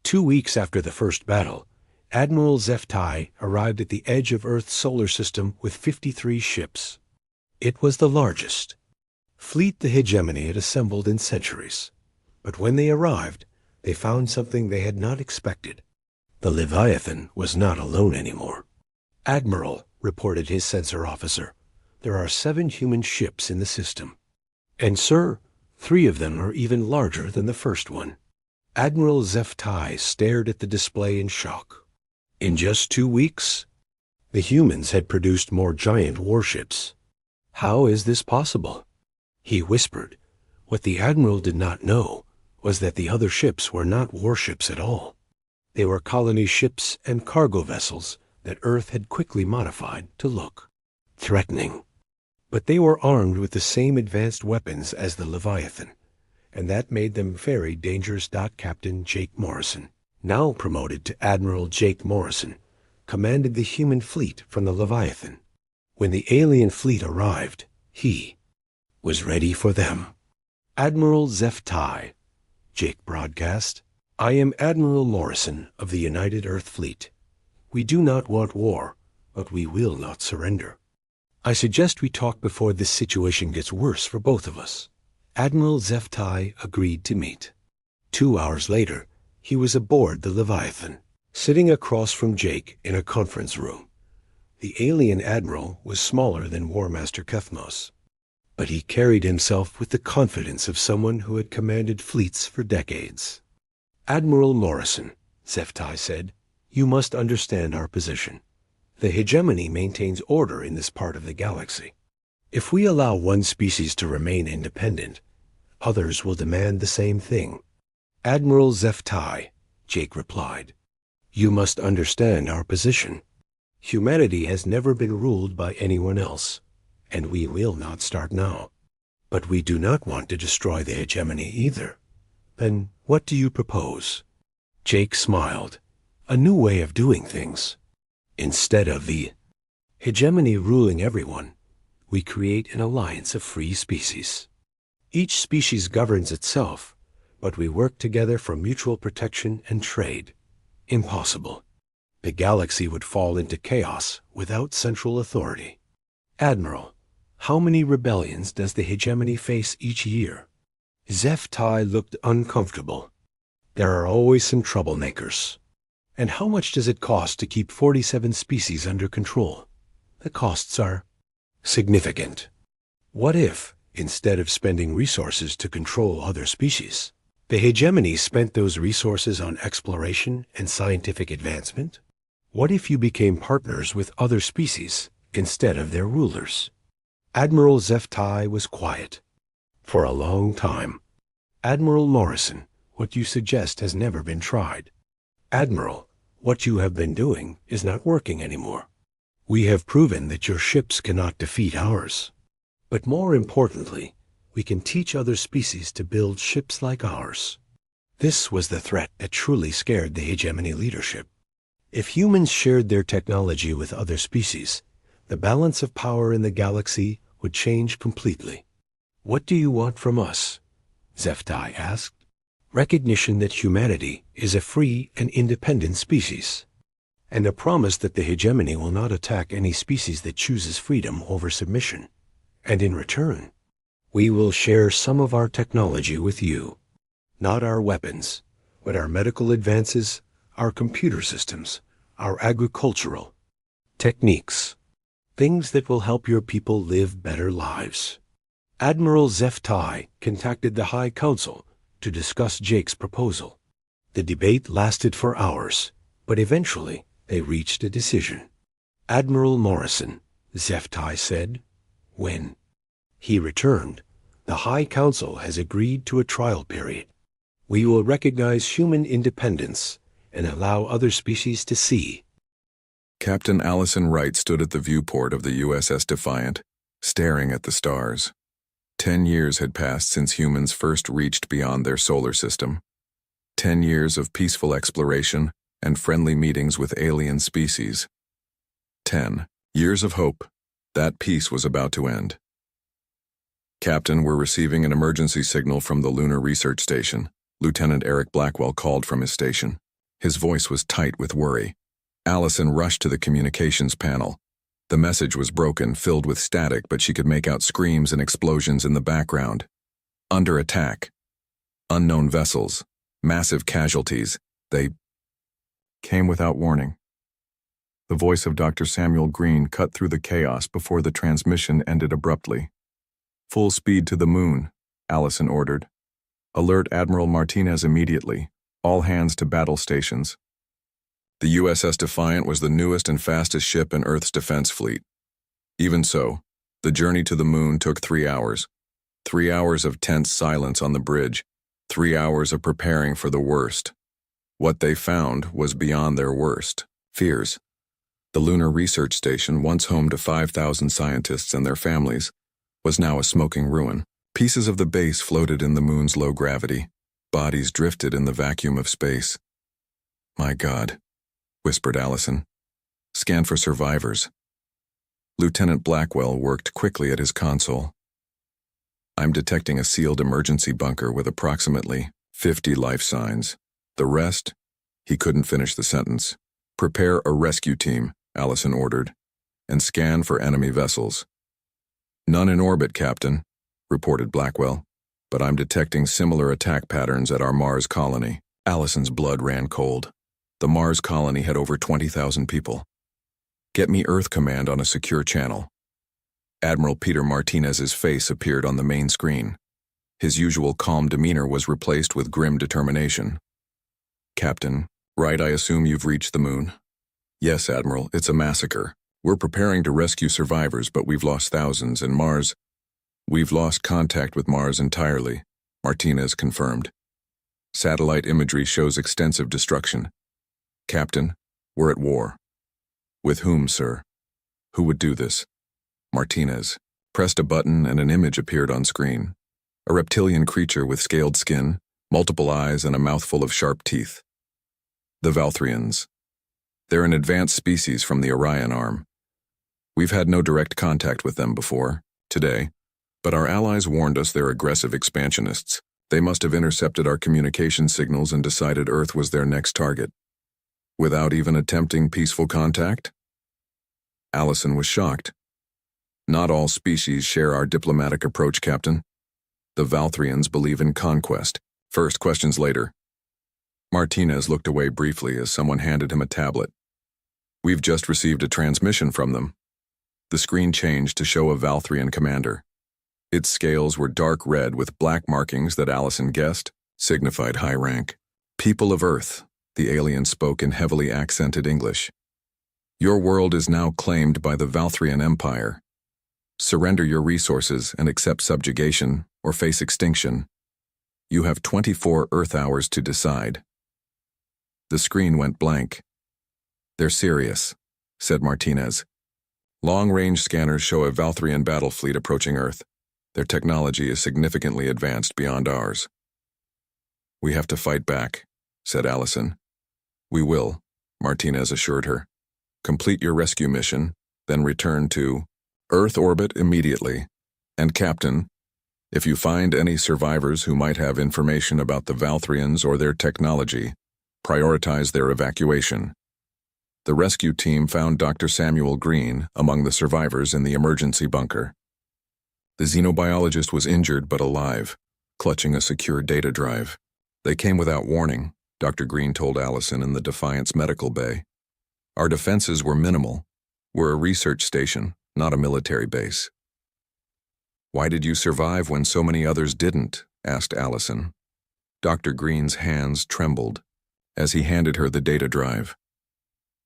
2 weeks after the first battle, Admiral Zeftai arrived at the edge of Earth's solar system with 53 ships. It was the largest fleet the hegemony had assembled in centuries. But when they arrived, they found something they had not expected. The Leviathan was not alone anymore. Admiral, reported his sensor officer, there are 7 human ships in the system. And sir, 3 of them are even larger than the first one. Admiral Zeftai stared at the display in shock. In just 2 weeks, the humans had produced more giant warships. How is this possible? He whispered. What the Admiral did not know was that the other ships were not warships at all. They were colony ships and cargo vessels that Earth had quickly modified to look threatening. But they were armed with the same advanced weapons as the Leviathan, and that made them very dangerous. Captain Jake Morrison, now promoted to Admiral Jake Morrison, commanded the human fleet from the Leviathan. When the alien fleet arrived, he was ready for them. Admiral Zeftai, Jake broadcast, I am Admiral Morrison of the United Earth Fleet. We do not want war, but we will not surrender. I suggest we talk before this situation gets worse for both of us. Admiral Zeftai agreed to meet. 2 hours later, he was aboard the Leviathan, sitting across from Jake in a conference room. The alien admiral was smaller than War Master Kethmos, but he carried himself with the confidence of someone who had commanded fleets for decades. Admiral Morrison, Zeftai said, you must understand our position. The hegemony maintains order in this part of the galaxy. If we allow one species to remain independent, others will demand the same thing. Admiral Zeftai, Jake replied, you must understand our position. Humanity has never been ruled by anyone else, and we will not start now. But we do not want to destroy the hegemony either. Then what do you propose? Jake smiled. A new way of doing things. Instead of the hegemony ruling everyone, we create an alliance of free species. Each species governs itself, but we work together for mutual protection and trade. Impossible. The galaxy would fall into chaos without central authority. Admiral, how many rebellions does the hegemony face each year? Zeftai looked uncomfortable. There are always some troublemakers. And how much does it cost to keep 47 species under control? The costs are significant. What if, instead of spending resources to control other species, the hegemony spent those resources on exploration and scientific advancement? What if you became partners with other species instead of their rulers? Admiral Zeftai was quiet. For a long time. Admiral Morrison, what you suggest has never been tried. Admiral, what you have been doing is not working anymore. We have proven that your ships cannot defeat ours. But more importantly, we can teach other species to build ships like ours. This was the threat that truly scared the hegemony leadership. If humans shared their technology with other species, the balance of power in the galaxy would change completely. What do you want from us? Zeftai asked. Recognition that humanity is a free and independent species, and a promise that the hegemony will not attack any species that chooses freedom over submission. And in return, we will share some of our technology with you. Not our weapons, but our medical advances, our computer systems, our agricultural techniques, things that will help your people live better lives. Admiral Zeftai contacted the High Council to discuss Jake's proposal. The debate lasted for hours, but eventually they reached a decision. Admiral Morrison, Zeftai said, when he returned, the High Council has agreed to a trial period. We will recognize human independence and allow other species to see. Captain Allison Wright stood at the viewport of the USS Defiant, staring at the stars. 10 years had passed since humans first reached beyond their solar system. 10 years of peaceful exploration and friendly meetings with alien species. 10 years of hope. That peace was about to end. Captain, we're receiving an emergency signal from the Lunar Research Station. Lieutenant Eric Blackwell called from his station. His voice was tight with worry. Allison rushed to the communications panel. The message was broken, filled with static, but she could make out screams and explosions in the background. Under attack. Unknown vessels. Massive casualties. They came without warning. The voice of Dr. Samuel Green cut through the chaos before the transmission ended abruptly. Full speed to the moon, Allison ordered. Alert Admiral Martinez immediately. All hands to battle stations. The USS Defiant was the newest and fastest ship in Earth's defense fleet. Even so, the journey to the moon took 3 hours. 3 hours of tense silence on the bridge. 3 hours of preparing for the worst. What they found was beyond their worst fears. The Lunar Research Station, once home to 5,000 scientists and their families, was now a smoking ruin. Pieces of the base floated in the moon's low gravity. Bodies drifted in the vacuum of space. My God, whispered Allison. Scan for survivors. Lieutenant Blackwell worked quickly at his console. I'm detecting a sealed emergency bunker with approximately 50 life signs. The rest? He couldn't finish the sentence. Prepare a rescue team, Allison ordered, and scan for enemy vessels. None in orbit, Captain, reported Blackwell, but I'm detecting similar attack patterns at our Mars colony. Allison's blood ran cold. The Mars colony had over 20,000 people. Get me Earth Command on a secure channel. Admiral Peter Martinez's face appeared on the main screen. His usual calm demeanor was replaced with grim determination. Captain, right, I assume you've reached the moon? Yes, Admiral, it's a massacre. We're preparing to rescue survivors, but we've lost thousands, and Mars... We've lost contact with Mars entirely, Martinez confirmed. Satellite imagery shows extensive destruction. Captain, we're at war. With whom, sir? Who would do this? Martinez pressed a button and an image appeared on screen. A reptilian creature with scaled skin, multiple eyes, and a mouthful of sharp teeth. The Valthrians. They're an advanced species from the Orion arm. We've had no direct contact with them before, today, but our allies warned us they're aggressive expansionists. They must have intercepted our communication signals and decided Earth was their next target. Without even attempting peaceful contact? Allison was shocked. Not all species share our diplomatic approach, Captain. The Valthrians believe in conquest. First, questions later. Martinez looked away briefly as someone handed him a tablet. "We've just received a transmission from them." The screen changed to show a Valthrian commander. Its scales were dark red with black markings that Allison guessed signified high rank. "People of Earth," the alien spoke in heavily accented English. "Your world is now claimed by the Valthrian Empire. Surrender your resources and accept subjugation or face extinction. You have 24 Earth hours to decide." The screen went blank. "They're serious," said Martinez. "Long-range scanners show a Valthrian battle fleet approaching Earth. Their technology is significantly advanced beyond ours." "We have to fight back," said Allison. "We will," Martinez assured her. "Complete your rescue mission, then return to Earth orbit immediately. And Captain, if you find any survivors who might have information about the Valthrians or their technology, prioritize their evacuation." The rescue team found Dr. Samuel Green among the survivors in the emergency bunker. The xenobiologist was injured but alive, clutching a secure data drive. "They came without warning," Dr. Green told Allison in the Defiance medical bay. "Our defenses were minimal. We're a research station, not a military base." "Why did you survive when so many others didn't?" asked Allison. Dr. Green's hands trembled as he handed her the data drive.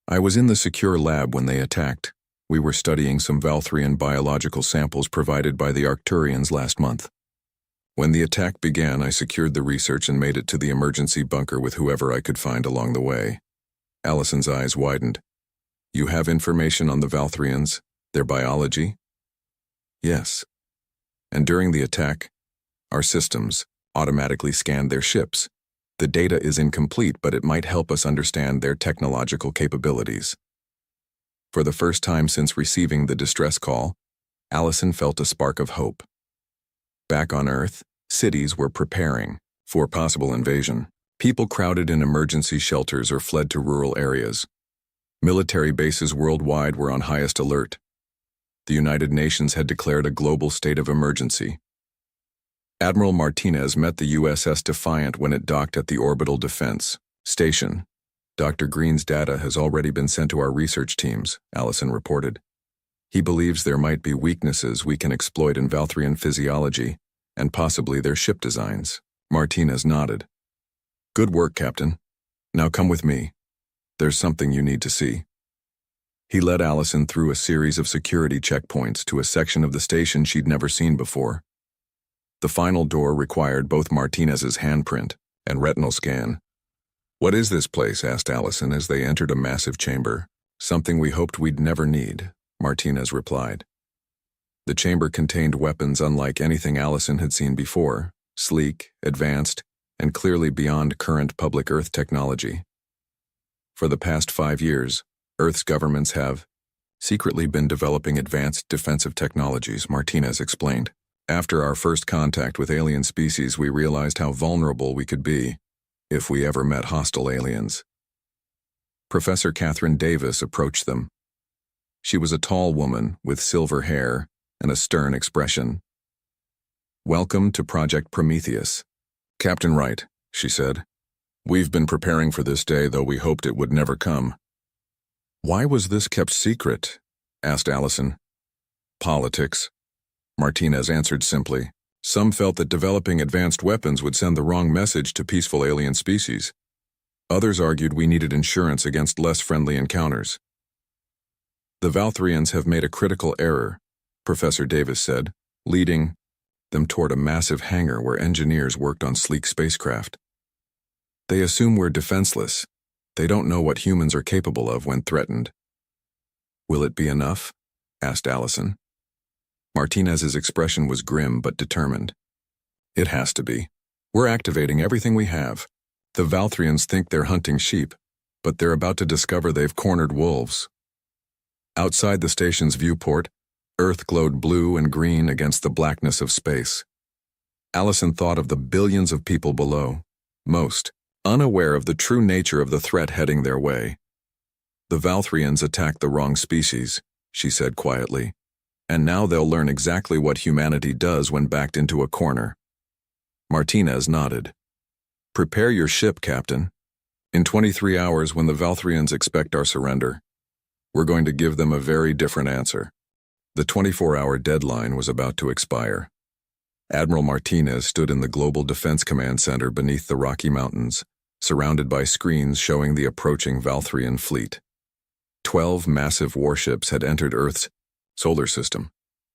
"I was in the secure lab when they attacked. We were studying some Valthrian biological samples provided by the Arcturians last month. When the attack began, I secured the research and made it to the emergency bunker with whoever I could find along the way." Allison's eyes widened. "You have information on the Valthrians, their biology?" "Yes. And during the attack, our systems automatically scanned their ships. The data is incomplete, but it might help us understand their technological capabilities." For the first time since receiving the distress call, Allison felt a spark of hope. Back on Earth, cities were preparing for possible invasion. People crowded in emergency shelters or fled to rural areas. Military bases worldwide were on highest alert. The United Nations had declared a global state of emergency. Admiral Martinez met the USS Defiant when it docked at the Orbital Defense Station. "Dr. Green's data has already been sent to our research teams," Allison reported. "He believes there might be weaknesses we can exploit in Valthrian physiology and possibly their ship designs." Martinez nodded. "Good work, Captain. Now come with me. There's something you need to see." He led Allison through a series of security checkpoints to a section of the station she'd never seen before. The final door required both Martinez's handprint and retinal scan. "What is this place?" asked Allison as they entered a massive chamber. "Something we hoped we'd never need," Martinez replied. The chamber contained weapons unlike anything Allison had seen before, sleek, advanced, and clearly beyond current public Earth technology. For the past 5 years, Earth's governments have secretly been developing advanced defensive technologies, Martinez explained. "After our first contact with alien species, we realized how vulnerable we could be if we ever met hostile aliens." Professor Catherine Davis approached them. She was a tall woman with silver hair and a stern expression. "Welcome to Project Prometheus." "Captain Wright," she said. "We've been preparing for this day, though we hoped it would never come." "Why was this kept secret?" asked Allison. "Politics," Martinez answered simply. "Some felt that developing advanced weapons would send the wrong message to peaceful alien species. Others argued we needed insurance against less friendly encounters." "The Valthrians have made a critical error," Professor Davis said, leading them toward a massive hangar where engineers worked on sleek spacecraft. "They assume we're defenseless. They don't know what humans are capable of when threatened." "Will it be enough?" asked Allison. Martinez's expression was grim but determined. "It has to be. We're activating everything we have. The Valthrians think they're hunting sheep, but they're about to discover they've cornered wolves." Outside the station's viewport, Earth glowed blue and green against the blackness of space. Allison thought of the billions of people below, most unaware of the true nature of the threat heading their way. "The Valthrians attacked the wrong species," she said quietly, "and now they'll learn exactly what humanity does when backed into a corner." Martinez nodded. "Prepare your ship, Captain. In 23 hours, when the Valthrians expect our surrender, we're going to give them a very different answer. The 24-hour deadline was about to expire. Admiral Martinez stood in the Global Defense Command Center beneath the Rocky Mountains, surrounded by screens showing the approaching Valthrian fleet. 12 massive warships had entered Earth's solar system,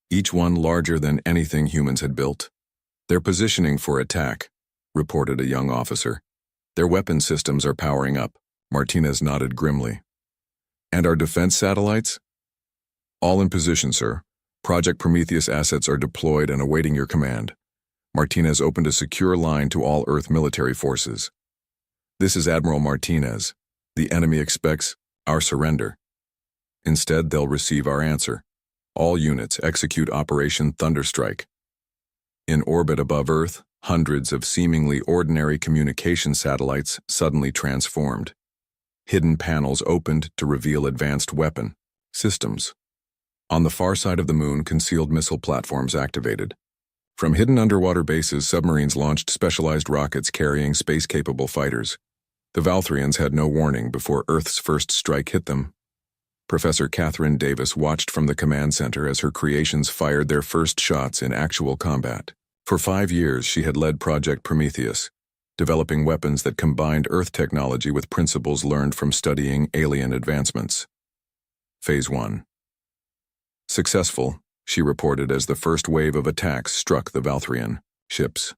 each one larger than anything humans had built. "They're positioning for attack," reported a young officer. "Their weapon systems are powering up." Martinez nodded grimly. "And our defense satellites?" "All in position, sir. Project Prometheus assets are deployed and awaiting your command." Martinez opened a secure line to all Earth military forces. "This is Admiral Martinez. The enemy expects our surrender. Instead, they'll receive our answer. All units execute Operation Thunderstrike." In orbit above Earth, hundreds of seemingly ordinary communication satellites suddenly transformed. Hidden panels opened to reveal advanced weapon systems. On the far side of the moon, concealed missile platforms activated. From hidden underwater bases, submarines launched specialized rockets carrying space-capable fighters. The Valthrians had no warning before Earth's first strike hit them. Professor Catherine Davis watched from the command center as her creations fired their first shots in actual combat. For 5 years, she had led Project Prometheus, developing weapons that combined Earth technology with principles learned from studying alien advancements. Phase 1. Successful, she reported as the first wave of attacks struck the Valthrian ships.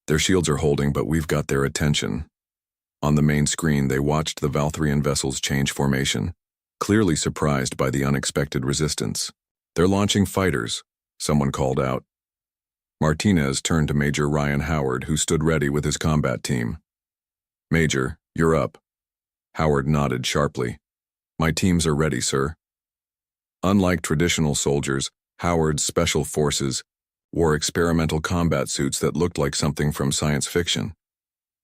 "Their shields are holding, but we've got their attention." On the main screen, they watched the Valthrian vessels change formation, clearly surprised by the unexpected resistance. "They're launching fighters," someone called out. Martinez turned to Major Ryan Howard, who stood ready with his combat team. "Major, you're up." Howard nodded sharply. "My teams are ready, sir." Unlike traditional soldiers, Howard's special forces wore experimental combat suits that looked like something from science fiction.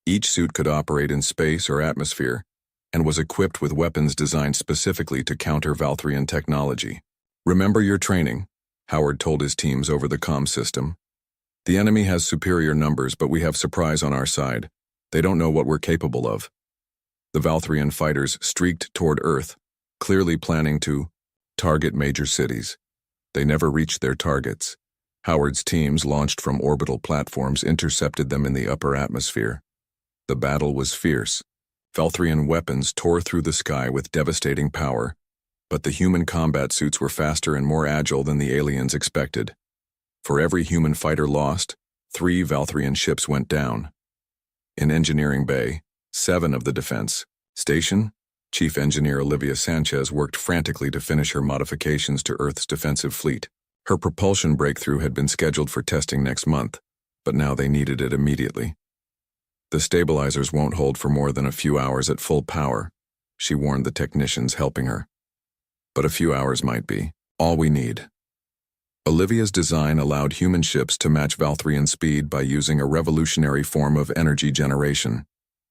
Each suit could operate in space or atmosphere, and was equipped with weapons designed specifically to counter Valthrian technology. "Remember your training," Howard told his teams over the comm system. "The enemy has superior numbers, but we have surprise on our side. They don't know what we're capable of." The Valthrian fighters streaked toward Earth, clearly planning to target major cities. They never reached their targets. Howard's teams, launched from orbital platforms, intercepted them in the upper atmosphere. The battle was fierce. Valthrian weapons tore through the sky with devastating power, but the human combat suits were faster and more agile than the aliens expected. For every human fighter lost, 3 Valthrian ships went down. In Engineering Bay, 7 of the defense station, Chief Engineer Olivia Sanchez worked frantically to finish her modifications to Earth's defensive fleet. Her propulsion breakthrough had been scheduled for testing next month, but now they needed it immediately. "The stabilizers won't hold for more than a few hours at full power," she warned the technicians helping her. "But a few hours might be all we need." Olivia's design allowed human ships to match Valthrian speed by using a revolutionary form of energy generation.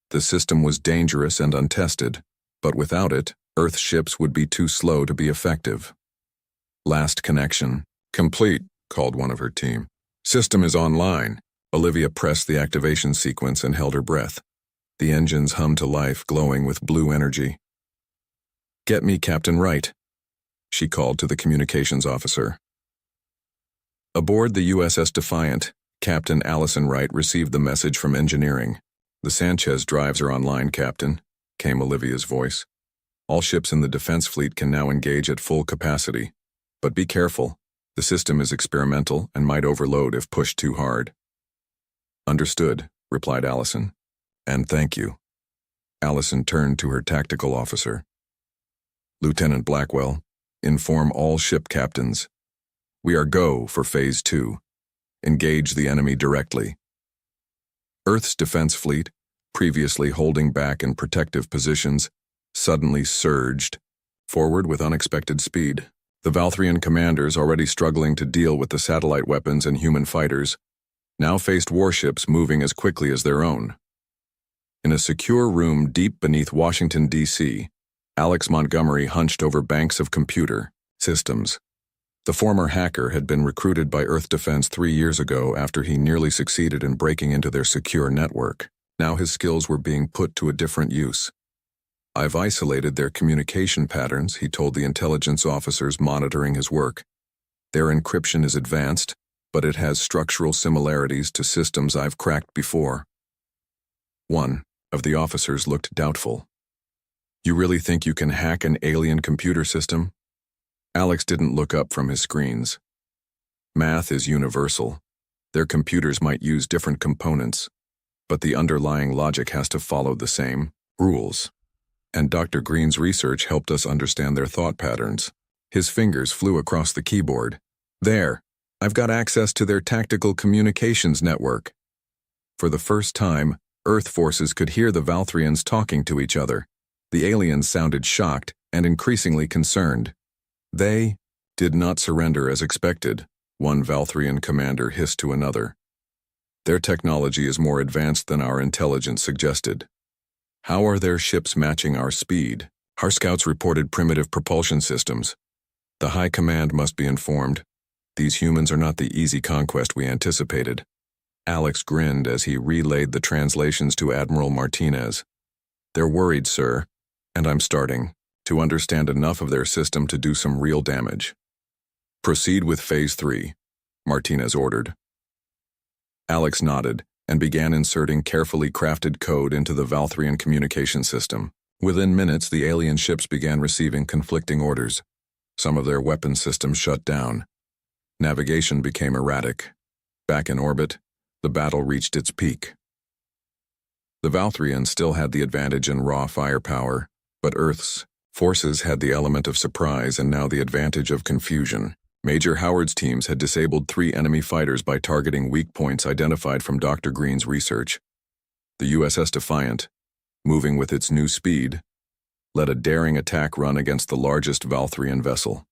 The system was dangerous and untested, but without it, Earth ships would be too slow to be effective. "Last connection complete," called one of her team. "System is online." Olivia pressed the activation sequence and held her breath. The engines hummed to life, glowing with blue energy. "Get me Captain Wright," she called to the communications officer. Aboard the USS Defiant, Captain Allison Wright received the message from engineering. "The Sanchez drives are online, Captain," came Olivia's voice. "All ships in the defense fleet can now engage at full capacity. But be careful. The system is experimental and might overload if pushed too hard." "Understood," replied Allison. "And thank you." Allison turned to her tactical officer. "Lieutenant Blackwell, inform all ship captains. We are go for Phase 2. Engage the enemy directly." Earth's defense fleet, previously holding back in protective positions, suddenly surged forward with unexpected speed. The Valthrian commanders, already struggling to deal with the satellite weapons and human fighters, now faced warships moving as quickly as their own. In a secure room deep beneath Washington, D.C., Alex Montgomery hunched over banks of computer systems. The former hacker had been recruited by Earth Defense 3 years ago after he nearly succeeded in breaking into their secure network. Now his skills were being put to a different use. "I've isolated their communication patterns," he told the intelligence officers monitoring his work. "Their encryption is advanced, but it has structural similarities to systems I've cracked before." One of the officers looked doubtful. "You really think you can hack an alien computer system?" Alex didn't look up from his screens. "Math is universal. Their computers might use different components, but the underlying logic has to follow the same rules. And Dr. Green's research helped us understand their thought patterns." His fingers flew across the keyboard. "There, I've got access to their tactical communications network." For the first time, Earth forces could hear the Valthrians talking to each other. The aliens sounded shocked and increasingly concerned. "They did not surrender as expected," one Valthrian commander hissed to another. "Their technology is more advanced than our intelligence suggested. How are their ships matching our speed? Our scouts reported primitive propulsion systems. The High Command must be informed. These humans are not the easy conquest we anticipated." Alex grinned as he relayed the translations to Admiral Martinez. "They're worried, sir, and I'm starting to understand enough of their system to do some real damage." "Proceed with Phase 3, Martinez ordered. Alex nodded and began inserting carefully crafted code into the Valthrian communication system. Within minutes, the alien ships began receiving conflicting orders. Some of their weapon systems shut down. Navigation became erratic. Back in orbit, the battle reached its peak. The Valthrians still had the advantage in raw firepower, but Earth's forces had the element of surprise and now the advantage of confusion. Major Howard's teams had disabled 3 enemy fighters by targeting weak points identified from Dr. Green's research. The USS Defiant, moving with its new speed, led a daring attack run against the largest Valthrian vessel.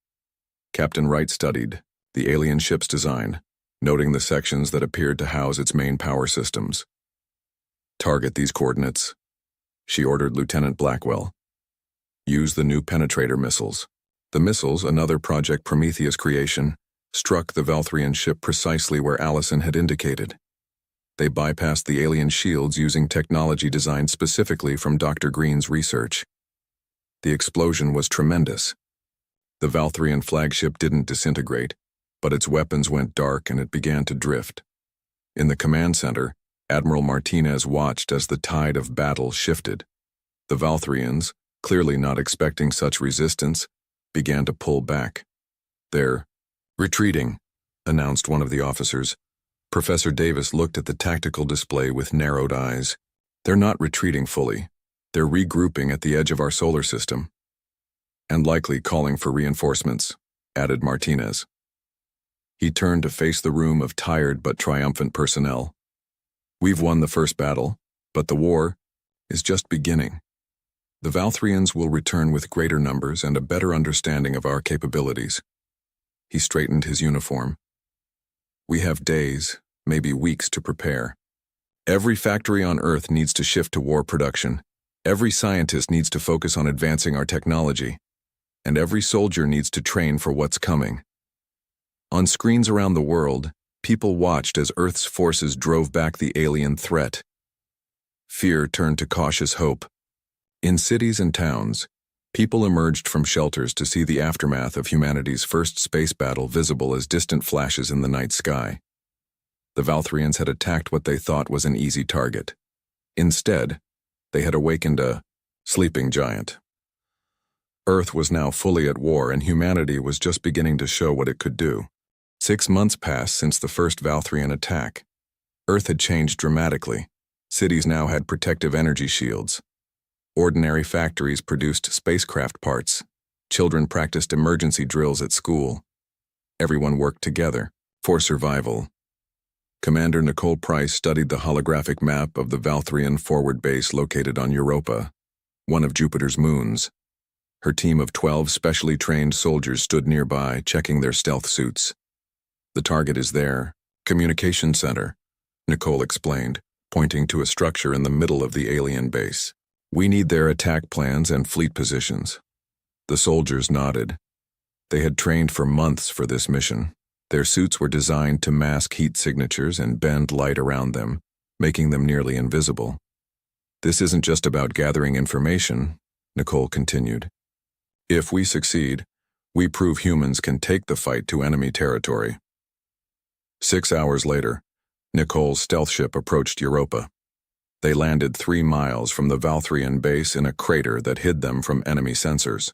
Captain Wright studied the alien ship's design, noting the sections that appeared to house its main power systems. "Target these coordinates," she ordered Lieutenant Blackwell. "Use the new penetrator missiles." The missiles, another Project Prometheus creation, struck the Valthrian ship precisely where Allison had indicated. They bypassed the alien shields using technology designed specifically from Dr. Green's research. The explosion was tremendous. The Valthrian flagship didn't disintegrate, but its weapons went dark and it began to drift. In the command center, Admiral Martinez watched as the tide of battle shifted. The Valthrians, clearly not expecting such resistance, began to pull back. "They're retreating," announced one of the officers. Professor Davis looked at the tactical display with narrowed eyes. "They're not retreating fully. They're regrouping at the edge of our solar system. And likely calling for reinforcements," added Martinez. He turned to face the room of tired but triumphant personnel. "We've won the first battle, but the war is just beginning. The Valthrians will return with greater numbers and a better understanding of our capabilities." He straightened his uniform. "We have days, maybe weeks to prepare. Every factory on Earth needs to shift to war production. Every scientist needs to focus on advancing our technology. And every soldier needs to train for what's coming." On screens around the world, people watched as Earth's forces drove back the alien threat. Fear turned to cautious hope. In cities and towns, people emerged from shelters to see the aftermath of humanity's first space battle visible as distant flashes in the night sky. The Valthrians had attacked what they thought was an easy target. Instead, they had awakened a sleeping giant. Earth was now fully at war and humanity was just beginning to show what it could do. 6 months passed since the first Valthrian attack. Earth had changed dramatically. Cities now had protective energy shields. Ordinary factories produced spacecraft parts. Children practiced emergency drills at school. Everyone worked together for survival. Commander Nicole Price studied the holographic map of the Valthrian forward base located on Europa, one of Jupiter's moons. Her team of 12 specially trained soldiers stood nearby, checking their stealth suits. "The target is there. Communication center," Nicole explained, pointing to a structure in the middle of the alien base. "We need their attack plans and fleet positions." The soldiers nodded. They had trained for months for this mission. Their suits were designed to mask heat signatures and bend light around them, making them nearly invisible. This isn't just about gathering information, Nicole continued. If we succeed, we prove humans can take the fight to enemy territory. 6 hours later, Nicole's stealth ship approached Europa. They landed 3 miles from the Valthrian base in a crater that hid them from enemy sensors.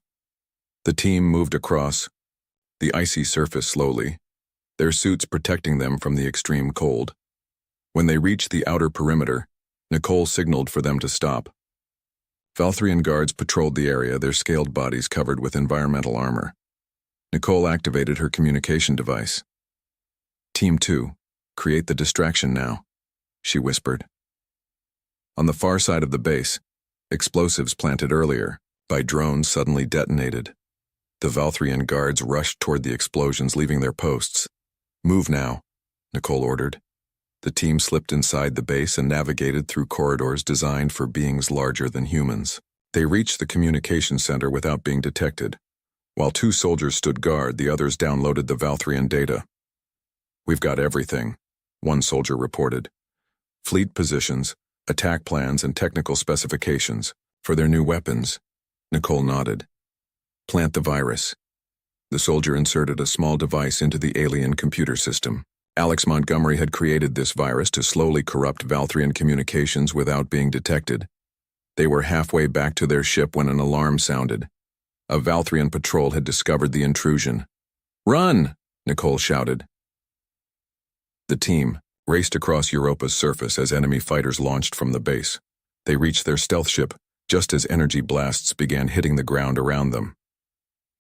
The team moved across the icy surface slowly, their suits protecting them from the extreme cold. When they reached the outer perimeter, Nicole signaled for them to stop. Valthrian guards patrolled the area, their scaled bodies covered with environmental armor. Nicole activated her communication device. Team 2, create the distraction now, she whispered. On the far side of the base, explosives planted earlier by drones suddenly detonated. The Valthrian guards rushed toward the explosions, leaving their posts. Move now, Nicole ordered. The team slipped inside the base and navigated through corridors designed for beings larger than humans. They reached the communication center without being detected. While 2 soldiers stood guard, the others downloaded the Valthrian data. We've got everything, one soldier reported. Fleet positions, attack plans, and technical specifications for their new weapons. Nicole nodded. Plant the virus. The soldier inserted a small device into the alien computer system. Alex Montgomery had created this virus to slowly corrupt Valthrian communications without being detected. They were halfway back to their ship when an alarm sounded. A Valthrian patrol had discovered the intrusion. Run! Nicole shouted. The team raced across Europa's surface as enemy fighters launched from the base. They reached their stealth ship just as energy blasts began hitting the ground around them.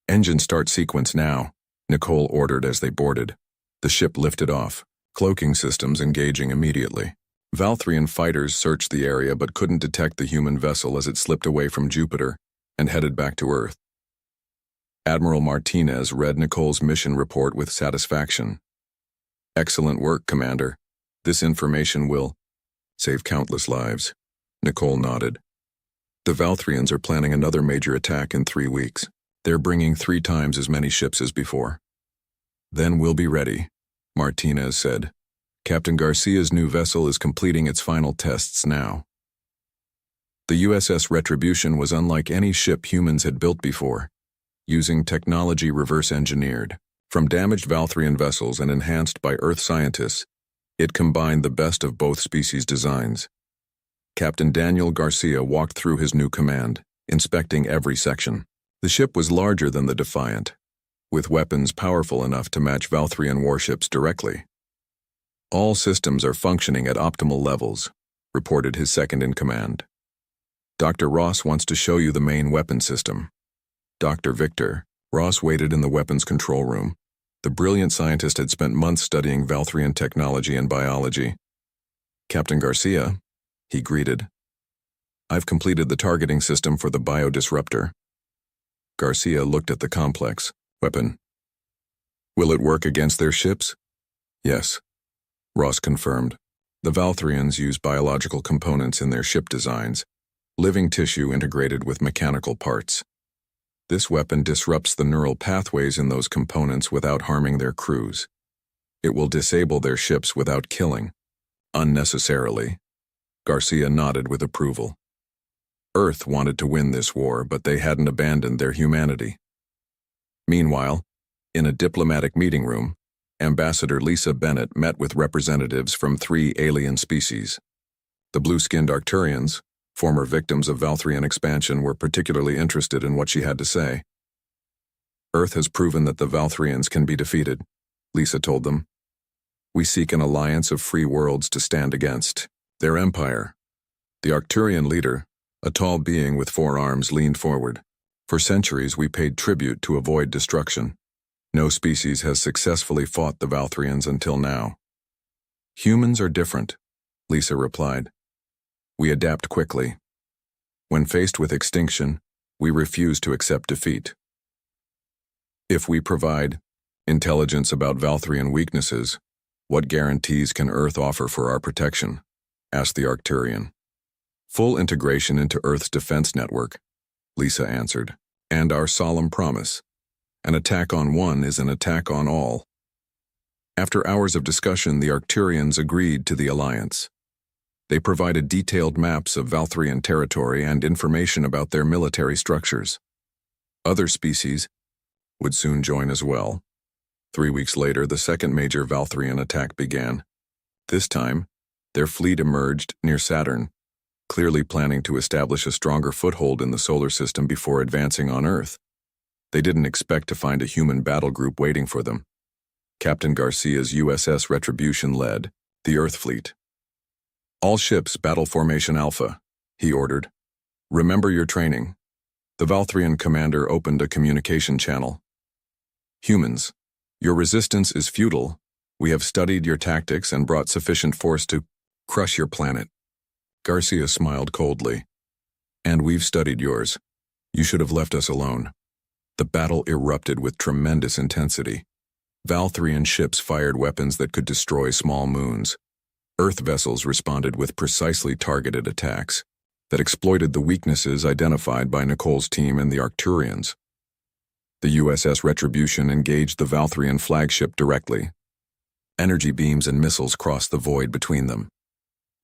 Engine start sequence now, Nicole ordered as they boarded. The ship lifted off, cloaking systems engaging immediately. Valthrian fighters searched the area but couldn't detect the human vessel as it slipped away from Jupiter and headed back to Earth. Admiral Martinez read Nicole's mission report with satisfaction. Excellent work, Commander. This information will save countless lives. Nicole nodded. The Valthrians are planning another major attack in 3 weeks. They're bringing 3 times as many ships as before. Then we'll be ready, Martinez said. Captain Garcia's new vessel is completing its final tests now. The USS Retribution was unlike any ship humans had built before, using technology reverse-engineered. From damaged Valthrian vessels and enhanced by Earth scientists, it combined the best of both species' designs. Captain Daniel Garcia walked through his new command, inspecting every section. The ship was larger than the Defiant, with weapons powerful enough to match Valthrian warships directly. All systems are functioning at optimal levels, reported his second-in-command. Dr. Ross wants to show you the main weapon system. Dr. Victor, Ross waited in the weapons control room. The brilliant scientist had spent months studying Valthrian technology and biology. Captain Garcia, he greeted. I've completed the targeting system for the biodisruptor. Garcia looked at the complex weapon. Will it work against their ships? Yes, Ross confirmed. The Valthrians use biological components in their ship designs, living tissue integrated with mechanical parts. This weapon disrupts the neural pathways in those components without harming their crews. It will disable their ships without killing, unnecessarily. Garcia nodded with approval. Earth wanted to win this war, but they hadn't abandoned their humanity. Meanwhile, in a diplomatic meeting room, Ambassador Lisa Bennett met with representatives from 3 alien species. The blue-skinned Arcturians, former victims of Valthrian expansion, were particularly interested in what she had to say. Earth has proven that the Valthrians can be defeated, Lisa told them. We seek an alliance of free worlds to stand against their empire. The Arcturian leader, a tall being with 4 arms, leaned forward. For centuries we paid tribute to avoid destruction. No species has successfully fought the Valthrians until now. Humans are different, Lisa replied. We adapt quickly. When faced with extinction, we refuse to accept defeat. If we provide intelligence about Valthrian weaknesses, what guarantees can Earth offer for our protection? Asked the Arcturian. Full integration into Earth's defense network, Lisa answered, and our solemn promise. An attack on one is an attack on all. After hours of discussion, the Arcturians agreed to the alliance. They provided detailed maps of Valthrian territory and information about their military structures. Other species would soon join as well. 3 weeks later, the second major Valthrian attack began. This time, their fleet emerged near Saturn, clearly planning to establish a stronger foothold in the solar system before advancing on Earth. They didn't expect to find a human battle group waiting for them. Captain Garcia's USS Retribution led the Earth fleet. "All ships, battle formation Alpha," he ordered. "Remember your training." The Valthrian commander opened a communication channel. "Humans, your resistance is futile. We have studied your tactics and brought sufficient force to crush your planet." Garcia smiled coldly. "And we've studied yours. You should have left us alone." The battle erupted with tremendous intensity. Valthrian ships fired weapons that could destroy small moons. Earth vessels responded with precisely targeted attacks that exploited the weaknesses identified by Nicole's team and the Arcturians. The USS Retribution engaged the Valthrian flagship directly. Energy beams and missiles crossed the void between them.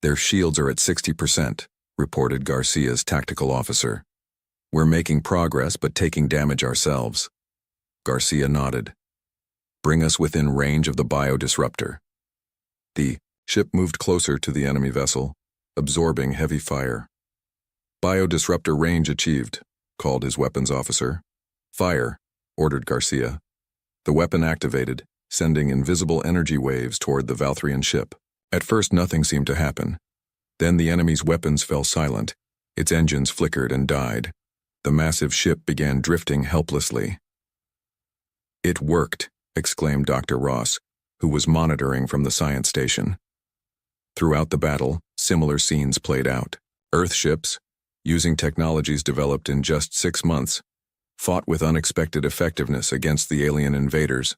"Their shields are at 60%, reported Garcia's tactical officer. "We're making progress but taking damage ourselves." Garcia nodded. "Bring us within range of the biodisruptor." The ship moved closer to the enemy vessel, absorbing heavy fire. "Biodisruptor range achieved," called his weapons officer. "Fire," ordered Garcia. The weapon activated, sending invisible energy waves toward the Valthrian ship. At first nothing seemed to happen. Then the enemy's weapons fell silent. Its engines flickered and died. The massive ship began drifting helplessly. "It worked," exclaimed Dr. Ross, who was monitoring from the science station. Throughout the battle, similar scenes played out. Earth ships, using technologies developed in just 6 months, fought with unexpected effectiveness against the alien invaders.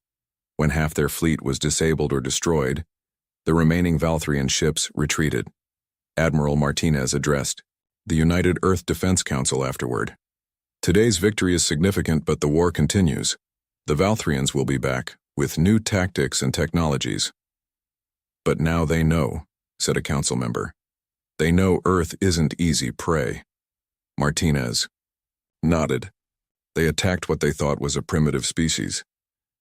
When half their fleet was disabled or destroyed, the remaining Valthrian ships retreated. Admiral Martinez addressed the United Earth Defense Council afterward. "Today's victory is significant, but the war continues. The Valthrians will be back, with new tactics and technologies." "But now they know," said a council member. "They know Earth isn't easy prey." Martinez nodded. They attacked what they thought was a primitive species.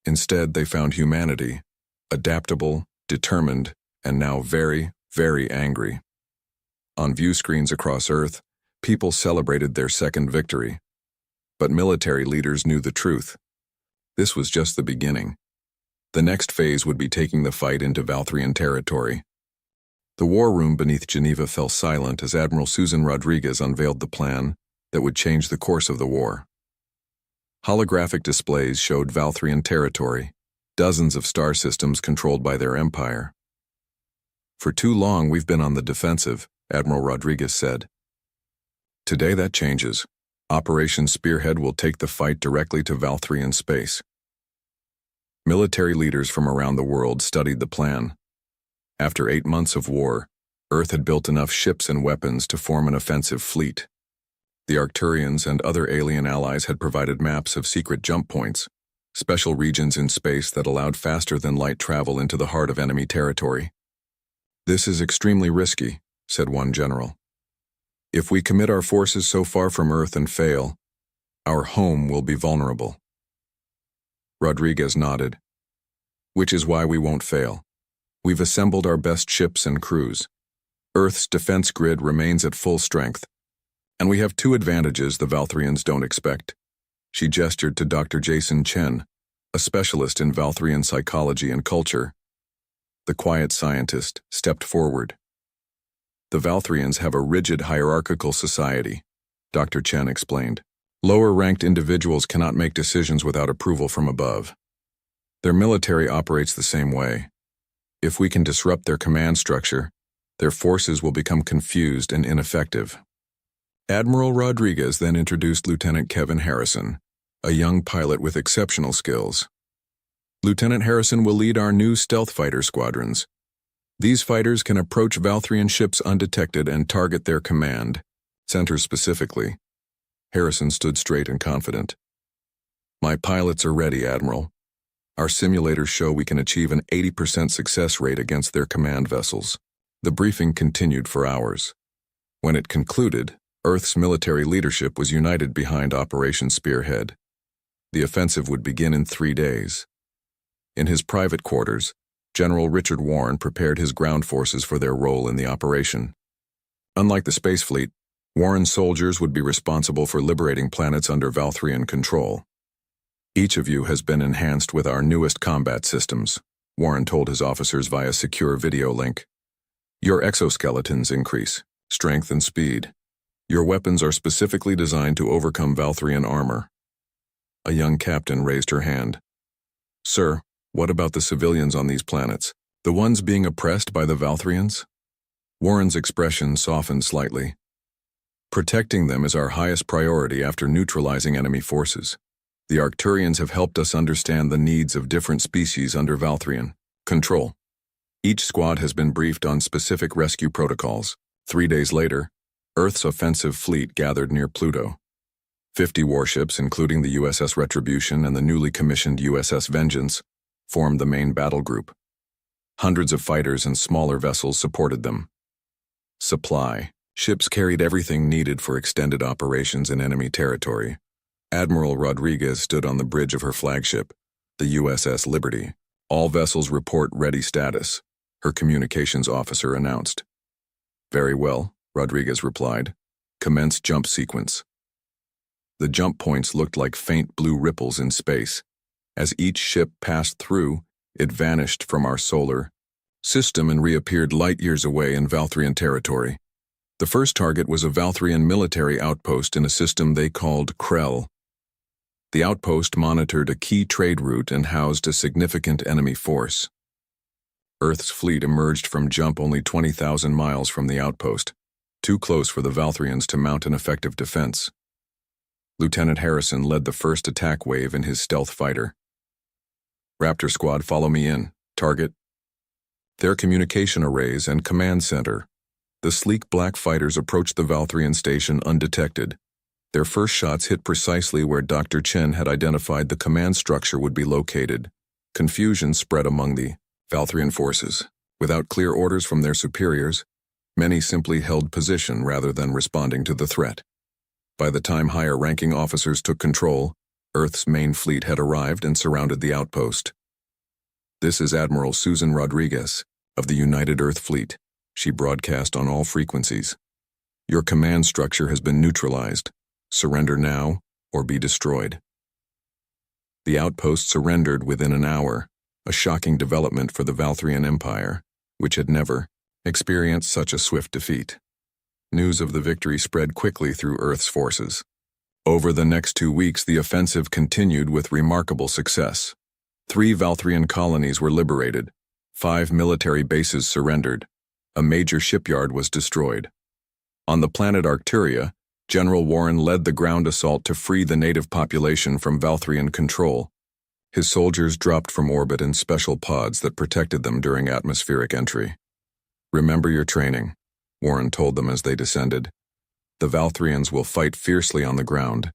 Instead, they found humanity, adaptable, determined, and now very, very angry. On view screens across Earth, people celebrated their second victory. But military leaders knew the truth. This was just the beginning. The next phase would be taking the fight into Valthrian territory. The war room beneath Geneva fell silent as Admiral Susan Rodriguez unveiled the plan that would change the course of the war. Holographic displays showed Valthrian territory, dozens of star systems controlled by their empire. "For too long we've been on the defensive," Admiral Rodriguez said. "Today that changes. Operation Spearhead will take the fight directly to Valthrian space." Military leaders from around the world studied the plan. After 8 months of war, Earth had built enough ships and weapons to form an offensive fleet. The Arcturians and other alien allies had provided maps of secret jump points, special regions in space that allowed faster-than-light travel into the heart of enemy territory. "This is extremely risky," said one general. "If we commit our forces so far from Earth and fail, our home will be vulnerable." Rodriguez nodded. "Which is why we won't fail. We've assembled our best ships and crews. Earth's defense grid remains at full strength. And we have 2 advantages the Valthrians don't expect." She gestured to Dr. Jason Chen, a specialist in Valthrian psychology and culture. The quiet scientist stepped forward. "The Valthrians have a rigid hierarchical society," Dr. Chen explained. "Lower-ranked individuals cannot make decisions without approval from above. Their military operates the same way. If we can disrupt their command structure, their forces will become confused and ineffective." Admiral Rodriguez then introduced Lieutenant Kevin Harrison, a young pilot with exceptional skills. "Lieutenant Harrison will lead our new stealth fighter squadrons. These fighters can approach Valthrian ships undetected and target their command centers specifically." Harrison stood straight and confident. "My pilots are ready, Admiral. Our simulators show we can achieve an 80% success rate against their command vessels." The briefing continued for hours. When it concluded, Earth's military leadership was united behind Operation Spearhead. The offensive would begin in 3 days. In his private quarters, General Richard Warren prepared his ground forces for their role in the operation. Unlike the Space Fleet, Warren's soldiers would be responsible for liberating planets under Valthrian control. Each of you has been enhanced with our newest combat systems, Warren told his officers via secure video link. Your exoskeletons increase strength and speed. Your weapons are specifically designed to overcome Valthrian armor. A young captain raised her hand. Sir, what about the civilians on these planets? The ones being oppressed by the Valthrians? Warren's expression softened slightly. Protecting them is our highest priority after neutralizing enemy forces. The Arcturians have helped us understand the needs of different species under Valthrian control. Each squad has been briefed on specific rescue protocols. 3 days later, Earth's offensive fleet gathered near Pluto. 50 warships, including the USS Retribution and the newly commissioned USS Vengeance, formed the main battle group. Hundreds of fighters and smaller vessels supported them. Supply. Ships carried everything needed for extended operations in enemy territory. Admiral Rodriguez stood on the bridge of her flagship, the USS Liberty. All vessels report ready status, her communications officer announced. Very well, Rodriguez replied. Commence jump sequence. The jump points looked like faint blue ripples in space. As each ship passed through, it vanished from our solar system and reappeared light years away in Valthrian territory. The first target was a Valthrian military outpost in a system they called Krell. The outpost monitored a key trade route and housed a significant enemy force. Earth's fleet emerged from jump only 20,000 miles from the outpost, too close for the Valthrians to mount an effective defense. Lieutenant Harrison led the first attack wave in his stealth fighter. Raptor Squad, follow me in. Target. Their communication arrays and command center. The sleek black fighters approached the Valthrian station undetected. Their first shots hit precisely where Dr. Chen had identified the command structure would be located. Confusion spread among the Valthrian forces. Without clear orders from their superiors, many simply held position rather than responding to the threat. By the time higher-ranking officers took control, Earth's main fleet had arrived and surrounded the outpost. This is Admiral Susan Rodriguez of the United Earth Fleet. She broadcast on all frequencies. Your command structure has been neutralized. Surrender now or be destroyed. The outpost surrendered within an hour, a shocking development for the Valthrian Empire, which had never experienced such a swift defeat. News of the victory spread quickly through Earth's forces. Over the next 2 weeks, the offensive continued with remarkable success. 3 Valthrian colonies were liberated, 5 military bases surrendered, a major shipyard was destroyed. On the planet Arcturia, General Warren led the ground assault to free the native population from Valthrian control. His soldiers dropped from orbit in special pods that protected them during atmospheric entry. Remember your training, Warren told them as they descended. The Valthrians will fight fiercely on the ground,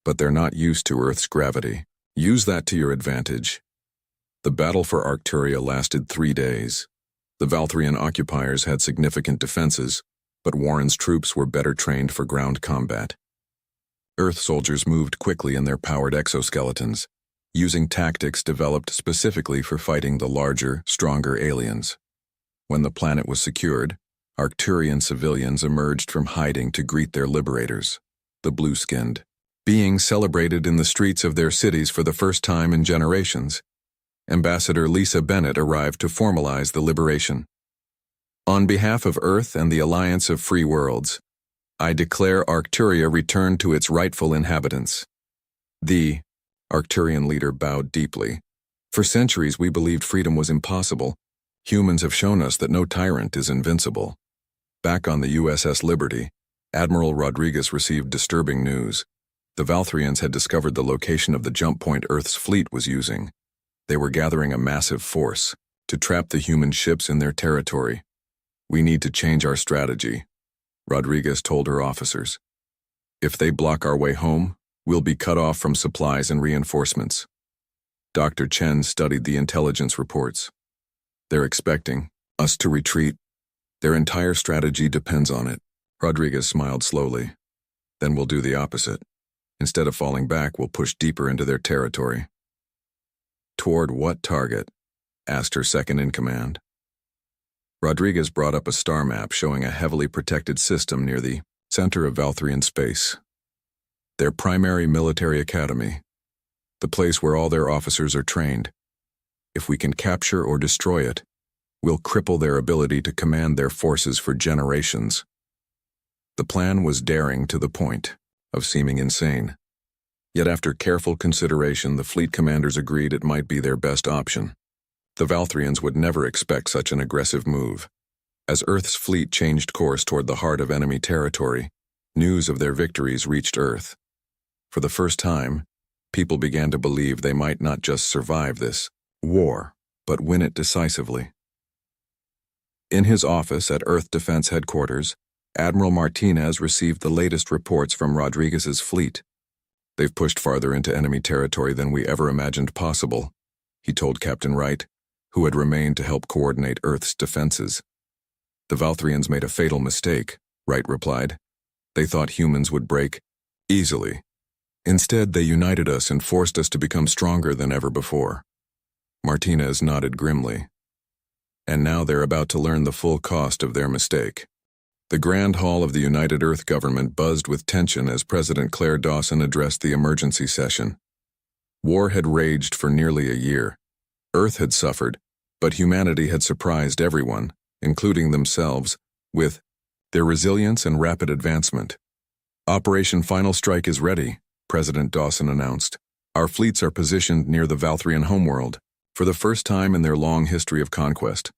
but they're not used to Earth's gravity. Use that to your advantage. The battle for Arcturia lasted 3 days. The Valthrian occupiers had significant defenses, but Warren's troops were better trained for ground combat. Earth soldiers moved quickly in their powered exoskeletons, using tactics developed specifically for fighting the larger, stronger aliens. When the planet was secured, Arcturian civilians emerged from hiding to greet their liberators, the blue-skinned, beings celebrated in the streets of their cities for the first time in generations. Ambassador Lisa Bennett arrived to formalize the liberation. On behalf of Earth and the Alliance of Free Worlds, I declare Arcturia returned to its rightful inhabitants. The Arcturian leader bowed deeply. For centuries we believed freedom was impossible. Humans have shown us that no tyrant is invincible. Back on the USS Liberty, Admiral Rodriguez received disturbing news. The Valthrians had discovered the location of the jump point Earth's fleet was using. They were gathering a massive force to trap the human ships in their territory. We need to change our strategy, Rodriguez told her officers. If they block our way home, we'll be cut off from supplies and reinforcements. Dr. Chen studied the intelligence reports. They're expecting us to retreat. Their entire strategy depends on it. Rodriguez smiled slowly. Then we'll do the opposite. Instead of falling back, we'll push deeper into their territory. Toward what target? Asked her second-in-command. Rodriguez brought up a star map showing a heavily protected system near the center of Valthrian space. Their primary military academy, the place where all their officers are trained. If we can capture or destroy it, we'll cripple their ability to command their forces for generations. The plan was daring to the point of seeming insane. Yet after careful consideration, the fleet commanders agreed it might be their best option. The Valthrians would never expect such an aggressive move. As Earth's fleet changed course toward the heart of enemy territory, news of their victories reached Earth. For the first time, people began to believe they might not just survive this war, but win it decisively. In his office at Earth Defense Headquarters, Admiral Martinez received the latest reports from Rodriguez's fleet. They've pushed farther into enemy territory than we ever imagined possible, he told Captain Wright, who had remained to help coordinate Earth's defenses. The Valthrians made a fatal mistake, Wright replied. They thought humans would break easily. Instead, they united us and forced us to become stronger than ever before. Martinez nodded grimly. And now they're about to learn the full cost of their mistake. The Grand Hall of the United Earth Government buzzed with tension as President Claire Dawson addressed the emergency session. War had raged for nearly a year. Earth had suffered, but humanity had surprised everyone, including themselves, with their resilience and rapid advancement. Operation Final Strike is ready, President Dawson announced. Our fleets are positioned near the Valthrian homeworld. For the first time in their long history of conquest,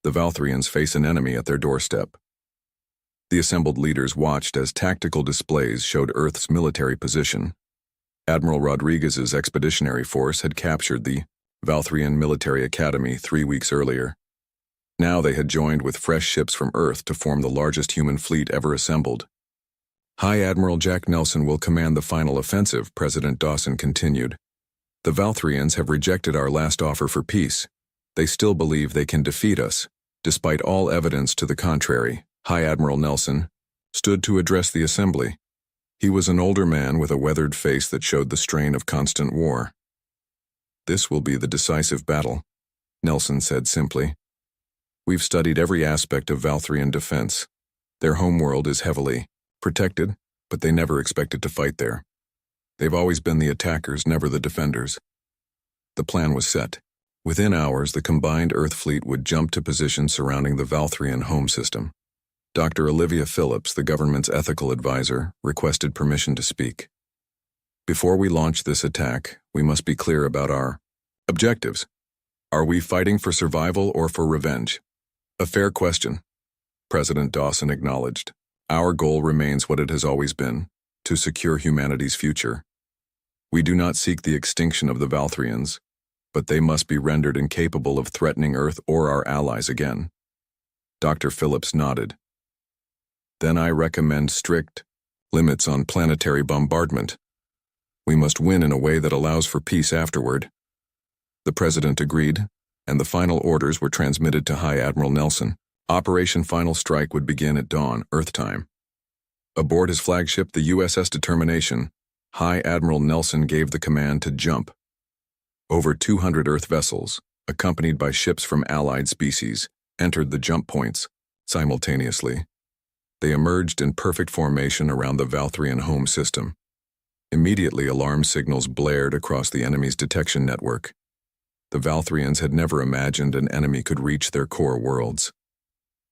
the Valthrians face an enemy at their doorstep. The assembled leaders watched as tactical displays showed Earth's military position. Admiral Rodriguez's expeditionary force had captured the Valthrian Military Academy 3 weeks earlier. Now they had joined with fresh ships from Earth to form the largest human fleet ever assembled. High Admiral Jack Nelson will command the final offensive, President Dawson continued. The Valthrians have rejected our last offer for peace. They still believe they can defeat us, despite all evidence to the contrary. High Admiral Nelson stood to address the assembly. He was an older man with a weathered face that showed the strain of constant war. This will be the decisive battle, Nelson said simply. We've studied every aspect of Valthrian defense. Their homeworld is heavily protected, but they never expected to fight there. They've always been the attackers, never the defenders. The plan was set. Within hours, the combined Earth fleet would jump to positions surrounding the Valthrian home system. Dr. Olivia Phillips, the government's ethical advisor, requested permission to speak. Before we launch this attack, we must be clear about our objectives. Are we fighting for survival or for revenge? A fair question, President Dawson acknowledged. Our goal remains what it has always been, to secure humanity's future. We do not seek the extinction of the Valthrians, but they must be rendered incapable of threatening Earth or our allies again. Dr. Phillips nodded. Then I recommend strict limits on planetary bombardment. We must win in a way that allows for peace afterward. The President agreed, and the final orders were transmitted to High Admiral Nelson. Operation Final Strike would begin at dawn, Earth time. Aboard his flagship, the USS Determination, High Admiral Nelson gave the command to jump. Over 200 Earth vessels, accompanied by ships from allied species, entered the jump points simultaneously. They emerged in perfect formation around the Valthrian home system. Immediately, alarm signals blared across the enemy's detection network. The Valthrians had never imagined an enemy could reach their core worlds.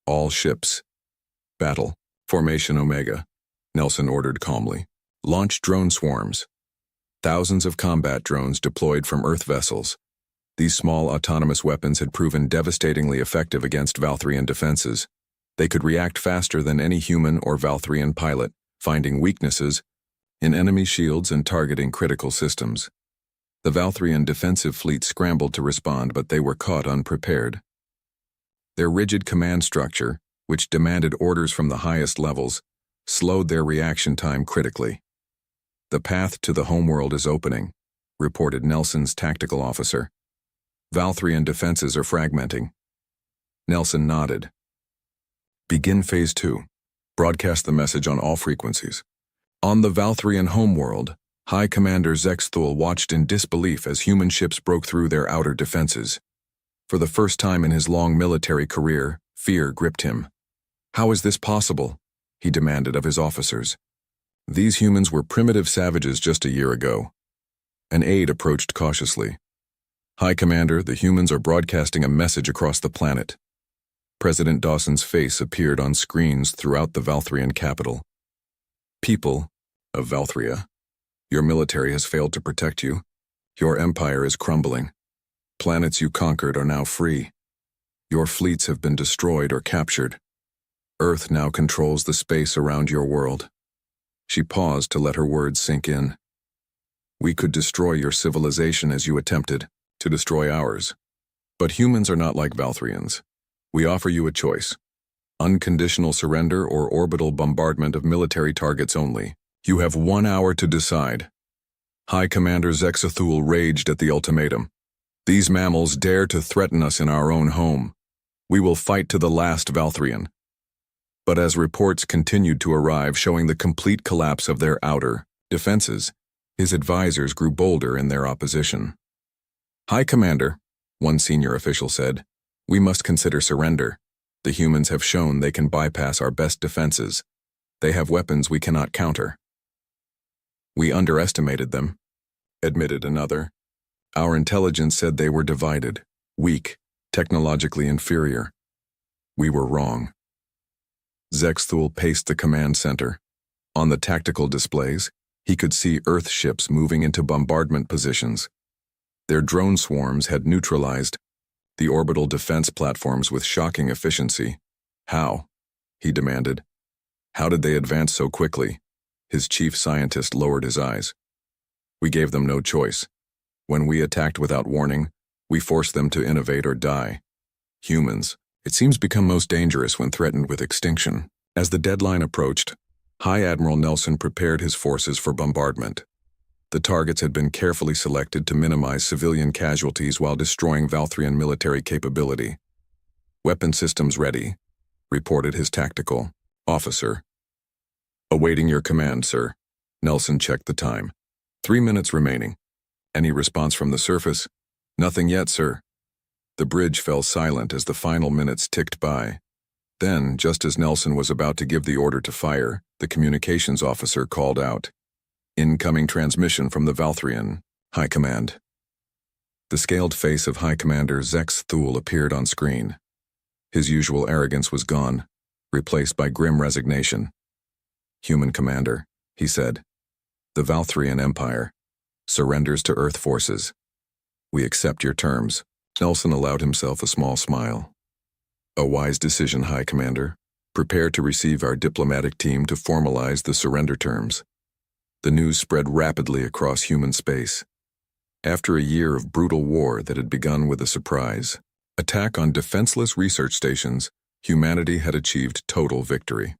All ships. Battle. Formation Omega, Nelson ordered calmly. Launch drone swarms. Thousands of combat drones deployed from Earth vessels. These small autonomous weapons had proven devastatingly effective against Valthrian defenses. They could react faster than any human or Valthrian pilot, finding weaknesses in enemy shields and targeting critical systems. The Valthrian defensive fleet scrambled to respond, but they were caught unprepared. Their rigid command structure, which demanded orders from the highest levels, slowed their reaction time critically. The path to the homeworld is opening, reported Nelson's tactical officer. Valthrian defenses are fragmenting. Nelson nodded. Begin Phase 2. Broadcast the message on all frequencies. On the Valthrian homeworld, High Commander Zexthul watched in disbelief as human ships broke through their outer defenses. For the first time in his long military career, fear gripped him. How is this possible? He demanded of his officers. These humans were primitive savages just a year ago. An aide approached cautiously. High Commander, the humans are broadcasting a message across the planet. President Dawson's face appeared on screens throughout the Valthrian capital. People of Valthria, your military has failed to protect you. Your empire is crumbling. Planets you conquered are now free. Your fleets have been destroyed or captured. Earth now controls the space around your world. She paused to let her words sink in. We could destroy your civilization as you attempted to destroy ours. But humans are not like Valthrians. We offer you a choice. Unconditional surrender or orbital bombardment of military targets only. You have 1 hour to decide. High Commander Zexthul raged at the ultimatum. These mammals dare to threaten us in our own home. We will fight to the last Valthrian. But as reports continued to arrive showing the complete collapse of their outer defenses, his advisors grew bolder in their opposition. High Commander, one senior official said, we must consider surrender. The humans have shown they can bypass our best defenses. They have weapons we cannot counter. We underestimated them, admitted another. Our intelligence said they were divided, weak, technologically inferior. We were wrong. Zexthul paced the command center. On the tactical displays, he could see Earth ships moving into bombardment positions. Their drone swarms had neutralized the orbital defense platforms with shocking efficiency. How? He demanded. How did they advance so quickly? His chief scientist lowered his eyes. We gave them no choice. When we attacked without warning, we forced them to innovate or die. Humans, it seems, become most dangerous when threatened with extinction. As the deadline approached, High Admiral Nelson prepared his forces for bombardment. The targets had been carefully selected to minimize civilian casualties while destroying Valthrian military capability. Weapon systems ready, reported his tactical officer. Awaiting your command, sir. Nelson checked the time. 3 minutes remaining. Any response from the surface? Nothing yet, sir. The bridge fell silent as the final minutes ticked by. Then, just as Nelson was about to give the order to fire, the communications officer called out. Incoming transmission from the Valthrian. High Command. The scaled face of High Commander Zexthul appeared on screen. His usual arrogance was gone, replaced by grim resignation. Human Commander, he said. The Valthrian Empire surrenders to Earth forces. We accept your terms. Nelson allowed himself a small smile. A wise decision, High Commander. Prepare to receive our diplomatic team to formalize the surrender terms. The news spread rapidly across human space. After a year of brutal war that had begun with a surprise attack on defenseless research stations, humanity had achieved total victory.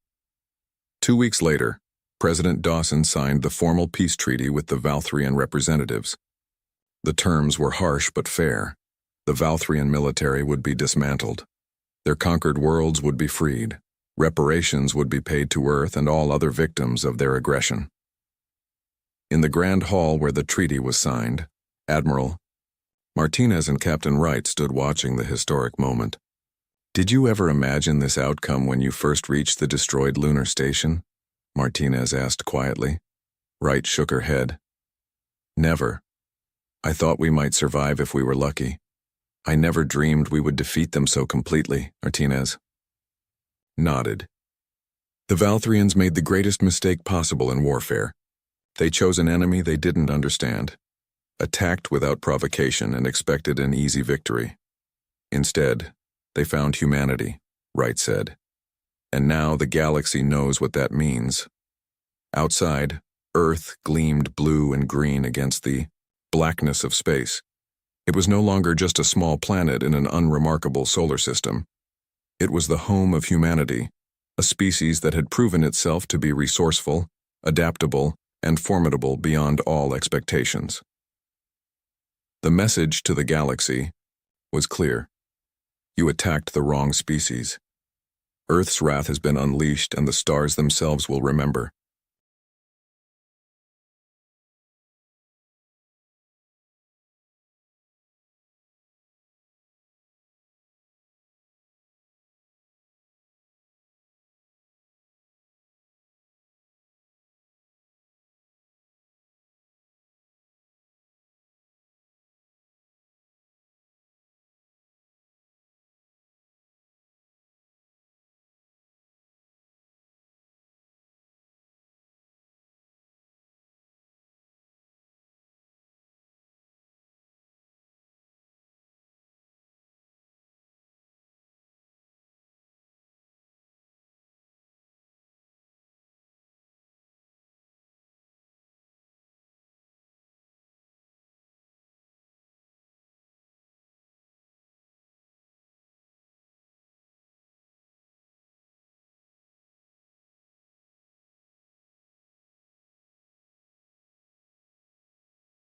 2 weeks later, President Dawson signed the formal peace treaty with the Valthrian representatives. The terms were harsh but fair. The Valthrian military would be dismantled. Their conquered worlds would be freed. Reparations would be paid to Earth and all other victims of their aggression. In the grand hall where the treaty was signed, Admiral Martinez and Captain Wright stood watching the historic moment. Did you ever imagine this outcome when you first reached the destroyed lunar station? Martinez asked quietly. Wright shook her head. Never. I thought we might survive if we were lucky. I never dreamed we would defeat them so completely, Martinez nodded. The Valthrians made the greatest mistake possible in warfare. They chose an enemy they didn't understand, attacked without provocation and expected an easy victory. Instead, they found humanity, Wright said. And now the galaxy knows what that means. Outside, Earth gleamed blue and green against the blackness of space. It was no longer just a small planet in an unremarkable solar system. It was the home of humanity, a species that had proven itself to be resourceful, adaptable, and formidable beyond all expectations. The message to the galaxy was clear. You attacked the wrong species. Earth's wrath has been unleashed, and the stars themselves will remember.